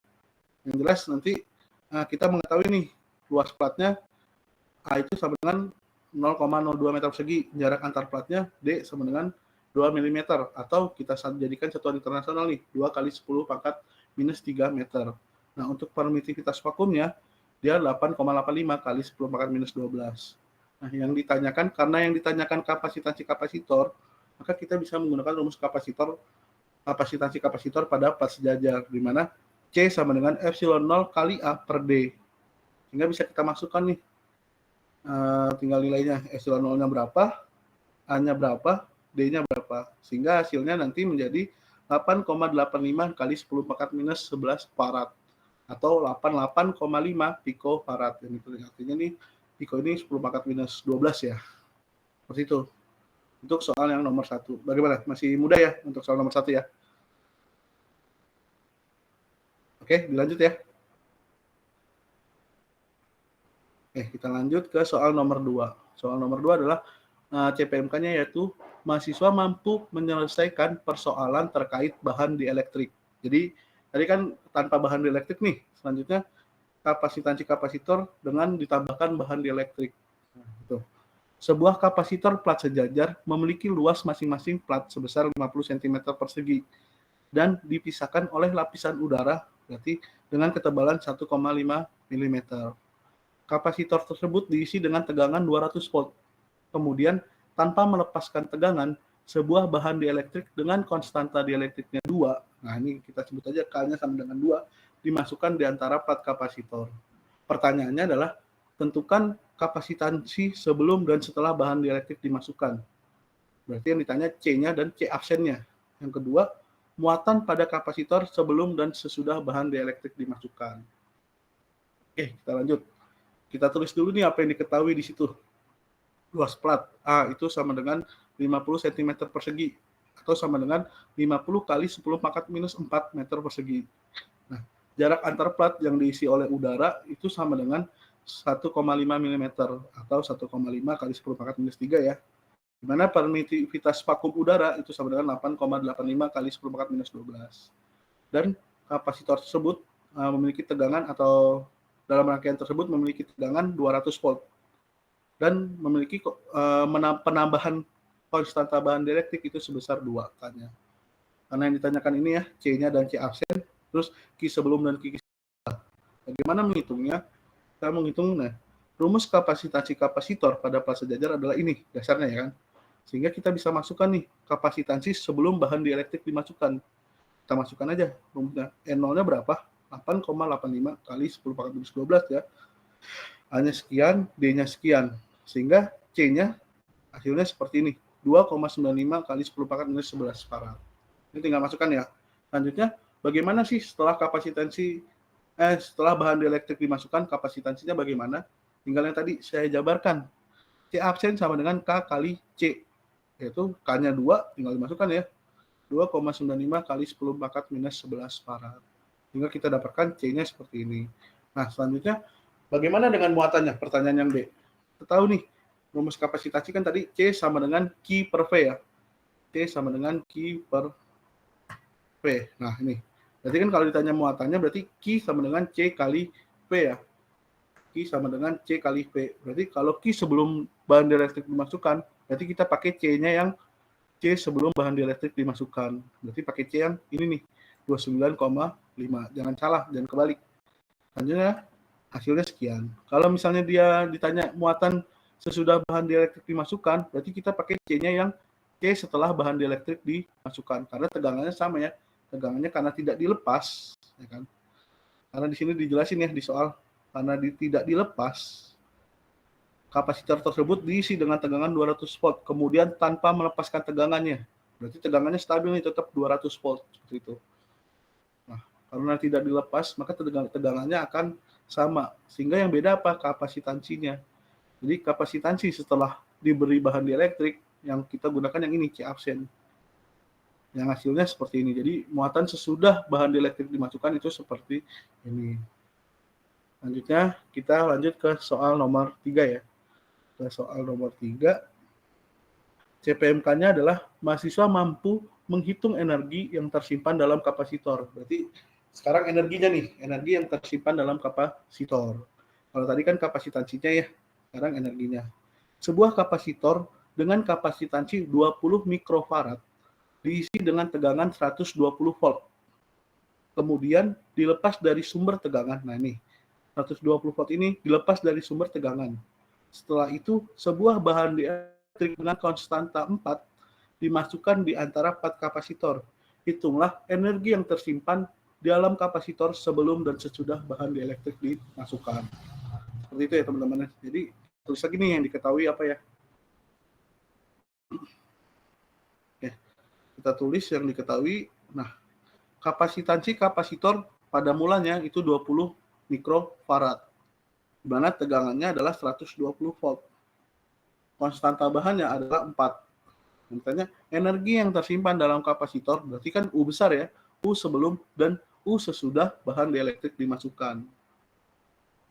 Yang jelas nanti kita mengetahui nih, luas platnya A itu sama dengan 0,02 meter persegi, jarak antar platnya D sama dengan 2 mm, atau kita jadikan satuan internasional nih, 2 kali 10 pangkat minus 3 meter. Nah, untuk permitivitas vakumnya, dia 8,85 kali 10 pangkat minus 12. Nah, yang ditanyakan, karena yang ditanyakan kapasitansi kapasitor, maka kita bisa menggunakan rumus kapasitansi kapasitor pada plat sejajar, di mana C sama dengan epsilon 0 kali A per D. Sehingga bisa kita masukkan nih, tinggal nilainya, epsilon 0-nya berapa, A-nya berapa, D-nya berapa. Sehingga hasilnya nanti menjadi 8,85 kali 10 pangkat minus 11 farad. Atau 88,5 picofarad. Ini artinya nih, pico ini 10 pangkat minus 12 ya. Seperti itu. Untuk soal yang nomor 1. Bagaimana? Masih mudah ya untuk soal nomor 1 ya? Oke, dilanjut ya. Oke, kita lanjut ke soal nomor 2. Soal nomor 2 adalah CPMK-nya yaitu mahasiswa mampu menyelesaikan persoalan terkait bahan dielektrik. Jadi, tadi kan tanpa bahan dielektrik nih. Selanjutnya, kapasitansi kapasitor dengan ditambahkan bahan dielektrik. Nah, itu. Sebuah kapasitor plat sejajar memiliki luas masing-masing plat sebesar 50 cm persegi dan dipisahkan oleh lapisan udara, berarti dengan ketebalan 1,5 mm. Kapasitor tersebut diisi dengan tegangan 200 volt. Kemudian, tanpa melepaskan tegangan, sebuah bahan dielektrik dengan konstanta dielektriknya 2, nah ini kita sebut aja K-nya sama dengan 2, dimasukkan di antara plat kapasitor. Pertanyaannya adalah, tentukan kapasitansi sebelum dan setelah bahan dielektrik dimasukkan. Berarti yang ditanya C-nya dan C absennya. Yang kedua, muatan pada kapasitor sebelum dan sesudah bahan dielektrik dimasukkan. Oke, kita lanjut. Kita tulis dulu nih apa yang diketahui di situ. Luas plat A itu sama dengan 50 cm persegi. atau sama dengan 50 kali 10 pangkat minus 4 meter persegi. Nah, jarak antar plat yang diisi oleh udara itu sama dengan 1,5 mm atau 1,5 kali 10 pangkat minus 3 ya. Di mana permitivitas vakum udara itu sama dengan 8,85 kali 10 pangkat minus 12. Dan kapasitor tersebut memiliki tegangan atau dalam rangkaian tersebut memiliki tegangan 200 volt dan memiliki penambahan konstanta bahan dielektrik itu sebesar 2 katanya. Karena yang ditanyakan ini ya, C-nya dan C absen, terus Q sebelum dan Q setelah. Bagaimana menghitungnya? Kita menghitung, rumus kapasitansi kapasitor pada plat sejajar adalah ini, dasarnya ya kan. Sehingga kita bisa masukkan nih, kapasitansi sebelum bahan dielektrik dimasukkan. Kita masukkan aja rumusnya. N0-nya berapa? 8,85 kali 10 pangkat minus 12 ya. A-nya sekian, D-nya sekian. Sehingga C-nya hasilnya seperti ini. 2,95 kali 10 pangkat minus 11 farad. Ini tinggal masukkan ya. Selanjutnya, bagaimana sih setelah setelah bahan dielektrik dimasukkan, kapasitansinya bagaimana? Tinggal yang tadi saya jabarkan. C absen sama dengan K kali C. Yaitu K-nya 2, tinggal dimasukkan ya. 2,95 kali 10 pangkat minus 11 farad. Hingga kita dapatkan C-nya seperti ini. Nah, selanjutnya, bagaimana dengan muatannya? Pertanyaan yang B. Kita tahu nih, rumus kapasitansi kan tadi C sama dengan Q per V ya. C sama dengan Q per V. Nah, ini. Berarti kan kalau ditanya muatannya, berarti Q sama dengan C kali V ya. Q sama dengan C kali V. Berarti kalau Q sebelum bahan dielektrik dimasukkan, berarti kita pakai C-nya yang C sebelum bahan dielektrik dimasukkan. Berarti pakai C yang ini nih, 29,5. Jangan salah, jangan kebalik. Selanjutnya, hasilnya sekian. Kalau misalnya dia ditanya muatan sesudah bahan dielektrik dimasukkan, berarti kita pakai C-nya yang C setelah bahan dielektrik dimasukkan. Karena tegangannya sama ya. Tegangannya karena tidak dilepas, ya kan? Karena di sini dijelasin ya di soal, karena tidak dilepas, kapasitor tersebut diisi dengan tegangan 200 volt, kemudian tanpa melepaskan tegangannya. Berarti tegangannya stabil nih, tetap 200 volt seperti itu. Nah, karena tidak dilepas, maka tegangannya akan sama. Sehingga yang beda apa? Kapasitansinya. Jadi kapasitansi setelah diberi bahan dielektrik, yang kita gunakan yang ini, C absen. Yang hasilnya seperti ini. Jadi muatan sesudah bahan dielektrik dimasukkan itu seperti ini. Selanjutnya kita lanjut ke soal nomor 3 ya. Ke soal nomor 3. CPMK-nya adalah mahasiswa mampu menghitung energi yang tersimpan dalam kapasitor. Berarti sekarang energinya nih, energi yang tersimpan dalam kapasitor. Kalau tadi kan kapasitansinya ya, sekarang energinya. Sebuah kapasitor dengan kapasitansi 20 mikrofarad diisi dengan tegangan 120 volt. Kemudian dilepas dari sumber tegangan. Nah ini, 120 volt ini dilepas dari sumber tegangan. Setelah itu, sebuah bahan dielektrik dengan konstanta 4 dimasukkan di antara 4 kapasitor. Hitunglah energi yang tersimpan di dalam kapasitor sebelum dan sesudah bahan dielektrik dimasukkan. Seperti itu ya teman-teman. Jadi, tulis lagi nih yang diketahui apa ya. Kita tulis yang diketahui. Nah, kapasitansi kapasitor pada mulanya itu 20 mikrofarad. Di mana tegangannya adalah 120 volt. Konstanta bahannya adalah 4. Makanya energi yang tersimpan dalam kapasitor berarti kan U besar ya. U sebelum dan U sesudah bahan dielektrik dimasukkan.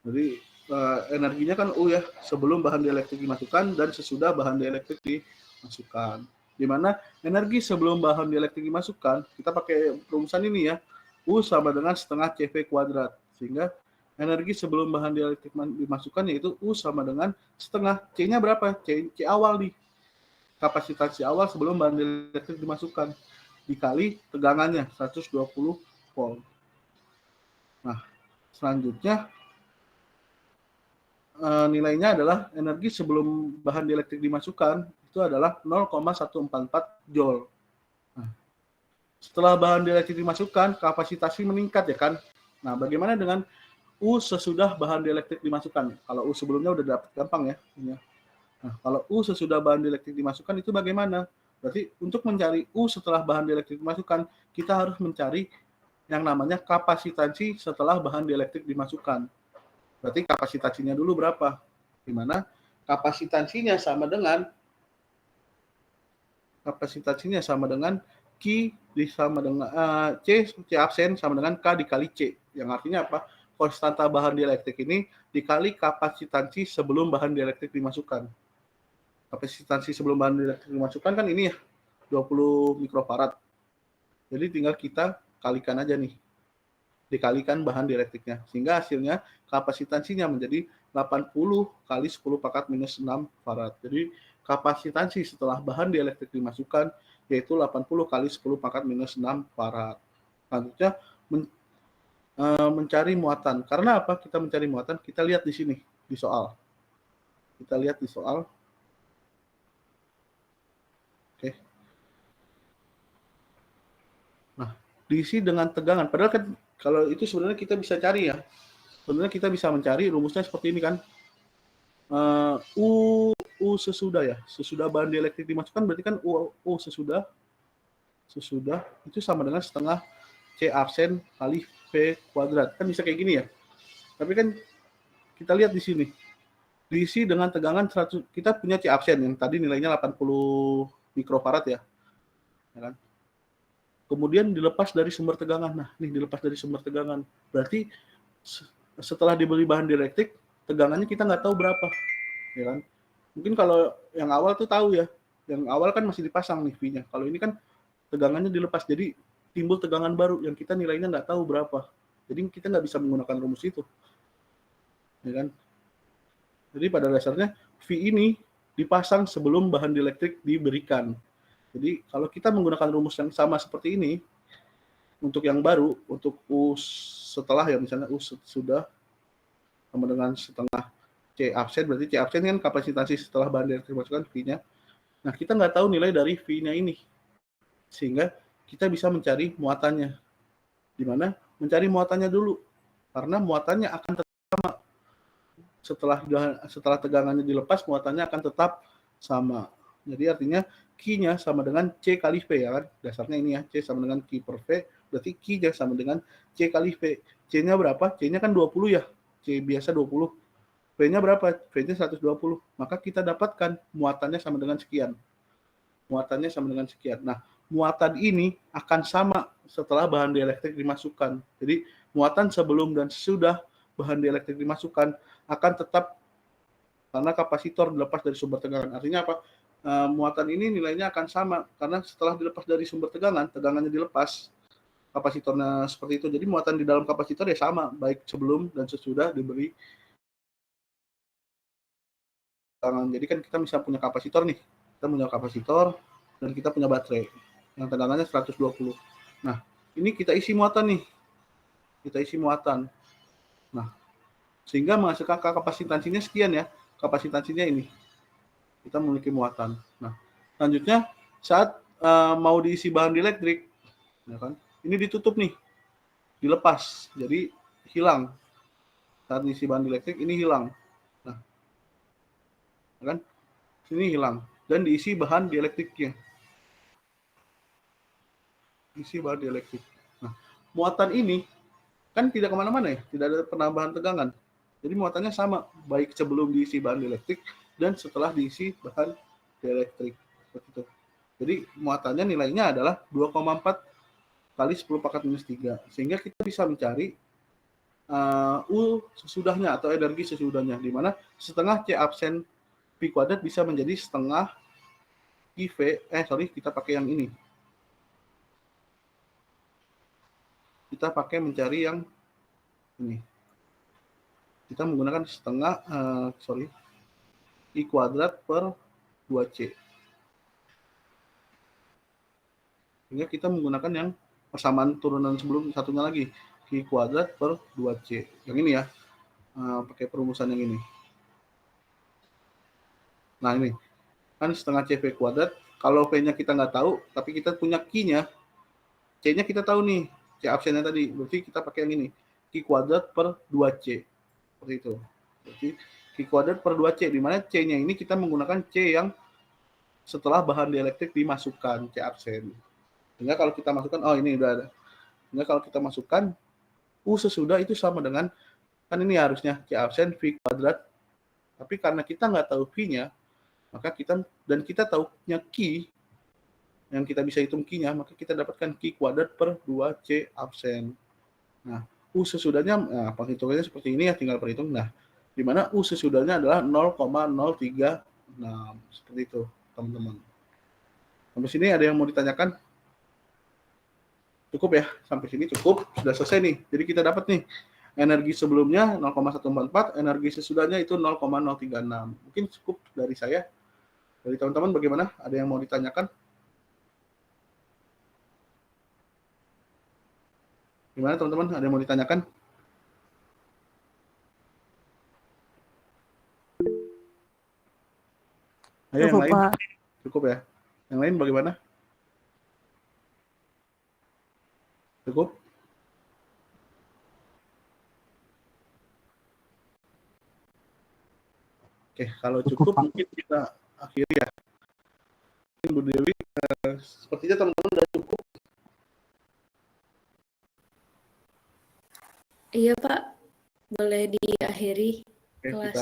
Jadi energinya kan U ya, sebelum bahan dielektrik dimasukkan dan sesudah bahan dielektrik dimasukkan. Di mana energi sebelum bahan dielektrik dimasukkan, kita pakai rumusan ini ya, U sama dengan setengah CV kuadrat. Sehingga energi sebelum bahan dielektrik dimasukkan yaitu U sama dengan setengah. C-nya berapa? C awal nih. Kapasitas awal sebelum bahan dielektrik dimasukkan. Dikali tegangannya, 120 volt. Nah, selanjutnya nilainya adalah energi sebelum bahan dielektrik dimasukkan itu adalah 0,144 joule. Nah, setelah bahan dielektrik dimasukkan, kapasitasnya meningkat ya kan. Nah, bagaimana dengan U sesudah bahan dielektrik dimasukkan? Kalau U sebelumnya udah dapat gampang ya. Nah, kalau U sesudah bahan dielektrik dimasukkan itu bagaimana? Berarti untuk mencari U setelah bahan dielektrik dimasukkan, kita harus mencari yang namanya kapasitansi setelah bahan dielektrik dimasukkan. Berarti kapasitansinya dulu berapa? Di mana kapasitansinya sama dengan kapasitansinya sama dengan Q sama dengan C absen sama dengan K dikali C. Yang artinya apa? Konstanta bahan dielektrik ini dikali kapasitansi sebelum bahan dielektrik dimasukkan. Kapasitansi sebelum bahan dielektrik dimasukkan kan ini ya 20 mikrofarad. Jadi tinggal kita kalikan aja nih. Dikalikan bahan dielektriknya. Sehingga hasilnya kapasitansinya menjadi 80 kali 10 pangkat minus 6 farad. Jadi kapasitansi setelah bahan dielektrik dimasukkan yaitu 80 kali 10 pangkat minus 6 farad. Selanjutnya mencari muatan. Karena apa kita mencari muatan? Kita lihat di sini di soal. Kita lihat di soal. Oke. Nah, diisi dengan tegangan. Padahal kan kalau itu sebenarnya kita bisa cari ya. Sebenarnya kita bisa mencari rumusnya seperti ini kan. U sesudah ya. Sesudah bahan dielektrik dimasukkan berarti kan U sesudah itu sama dengan setengah C absen kali V kuadrat. Kan bisa kayak gini ya. Tapi kan kita lihat di sini. Diisi dengan tegangan 100. Kita punya C absen yang tadi nilainya 80 mikrofarad ya. Ya kan? Kemudian dilepas dari sumber tegangan. Nah, ini dilepas dari sumber tegangan. Berarti setelah dibeli bahan dielektrik, tegangannya kita nggak tahu berapa. Ya kan? Mungkin kalau yang awal tuh tahu ya. Yang awal kan masih dipasang nih V-nya. Kalau ini kan tegangannya dilepas. Jadi timbul tegangan baru yang kita nilainya nggak tahu berapa. Jadi kita nggak bisa menggunakan rumus itu. Ya kan? Jadi pada dasarnya V ini dipasang sebelum bahan dielektrik diberikan. Jadi kalau kita menggunakan rumus yang sama seperti ini, untuk yang baru, untuk U setelah ya misalnya U sudah sama dengan setengah C absen, berarti C absen kan kapasitansi setelah bahan dielektrik dimasukkan V-nya. Nah kita nggak tahu nilai dari V-nya ini. Sehingga kita bisa mencari muatannya. Di mana? Mencari muatannya dulu. Karena muatannya akan tetap sama. Setelah tegangannya dilepas, muatannya akan tetap sama. Jadi artinya Q-nya sama dengan C kali V ya kan. Dasarnya ini ya, C sama dengan Q per V. Berarti Q-nya sama dengan C kali V. C-nya berapa? C-nya kan 20 ya. C biasa 20. V-nya berapa? V-nya 120. Maka kita dapatkan muatannya sama dengan sekian. Muatannya sama dengan sekian. Nah, muatan ini akan sama setelah bahan dielektrik dimasukkan. Jadi muatan sebelum dan sesudah bahan dielektrik dimasukkan akan tetap karena kapasitor dilepas dari sumber tegangan. Artinya apa? Muatan ini nilainya akan sama karena setelah dilepas dari sumber tegangan, tegangannya dilepas, kapasitornya seperti itu. Jadi muatan di dalam kapasitor ya sama, baik sebelum dan sesudah diberi tegangan. Jadi kan kita bisa punya kapasitor nih. Kita punya kapasitor dan kita punya baterai yang tegangannya 120. Nah, ini kita isi muatan nih. Kita isi muatan. Nah, sehingga menghasilkan kapasitansinya sekian ya. Kapasitansinya ini. Kita memiliki muatan. Nah, selanjutnya saat mau diisi bahan dielektrik, ya kan? Ini ditutup nih, dilepas, jadi hilang. Saat diisi bahan dielektrik ini hilang. Nah, ya kan? Ini hilang dan diisi bahan dielektriknya. Isi bahan dielektrik. Nah, muatan ini kan tidak kemana-mana ya, tidak ada penambahan tegangan. Jadi muatannya sama, baik sebelum diisi bahan dielektrik dan setelah diisi bahan dielektrik. Seperti itu. Jadi muatannya nilainya adalah 2,4 kali 10 pangkat minus 3. Sehingga kita bisa mencari U sesudahnya atau energi sesudahnya. Di mana setengah C absen V kuadrat bisa menjadi setengah IV. Kita pakai yang ini. Kita pakai mencari yang ini. Kita menggunakan setengah, I kuadrat per 2C. Sehingga kita menggunakan yang persamaan turunan sebelum satunya lagi. I kuadrat per 2C. Yang ini ya, pakai perumusan yang ini. Nah ini, kan setengah CV kuadrat. Kalau V-nya kita nggak tahu, tapi kita punya Q-nya. C-nya kita tahu nih, C absennya tadi. Berarti kita pakai yang ini. Q kuadrat per 2C. Seperti itu. Berarti Q kuadrat per 2C, di mana C-nya ini kita menggunakan C yang setelah bahan dielektrik dimasukkan, C absen. Sehingga kalau kita masukkan, oh ini udah ada. Sehingga kalau kita masukkan, U sesudah itu sama dengan, kan ini harusnya C absen V kuadrat. Tapi karena kita nggak tahu V-nya, maka kita tahunya Q, yang kita bisa hitung Q-nya, maka kita dapatkan Q kuadrat per 2C absen. Nah, U sesudahnya, nah, penghitungannya seperti ini ya, tinggal perhitung. Nah, di mana U sesudahnya adalah 0,036. Seperti itu, teman-teman. Sampai sini ada yang mau ditanyakan? Cukup ya, sampai sini cukup. Sudah selesai nih. Jadi kita dapat nih, energi sebelumnya 0,144, energi sesudahnya itu 0,036. Mungkin cukup dari saya. Dari teman-teman bagaimana? Ada yang mau ditanyakan? Gimana teman-teman? Ada yang mau ditanyakan? Ayo yang lain. Pak. Cukup ya. Yang lain bagaimana? Cukup? Oke, kalau Cukup, cukup Pak. mungkin kita akhiri ya. Bu Dewi, sepertinya teman-teman sudah cukup. Iya Pak, boleh diakhiri Oke, kelas. kita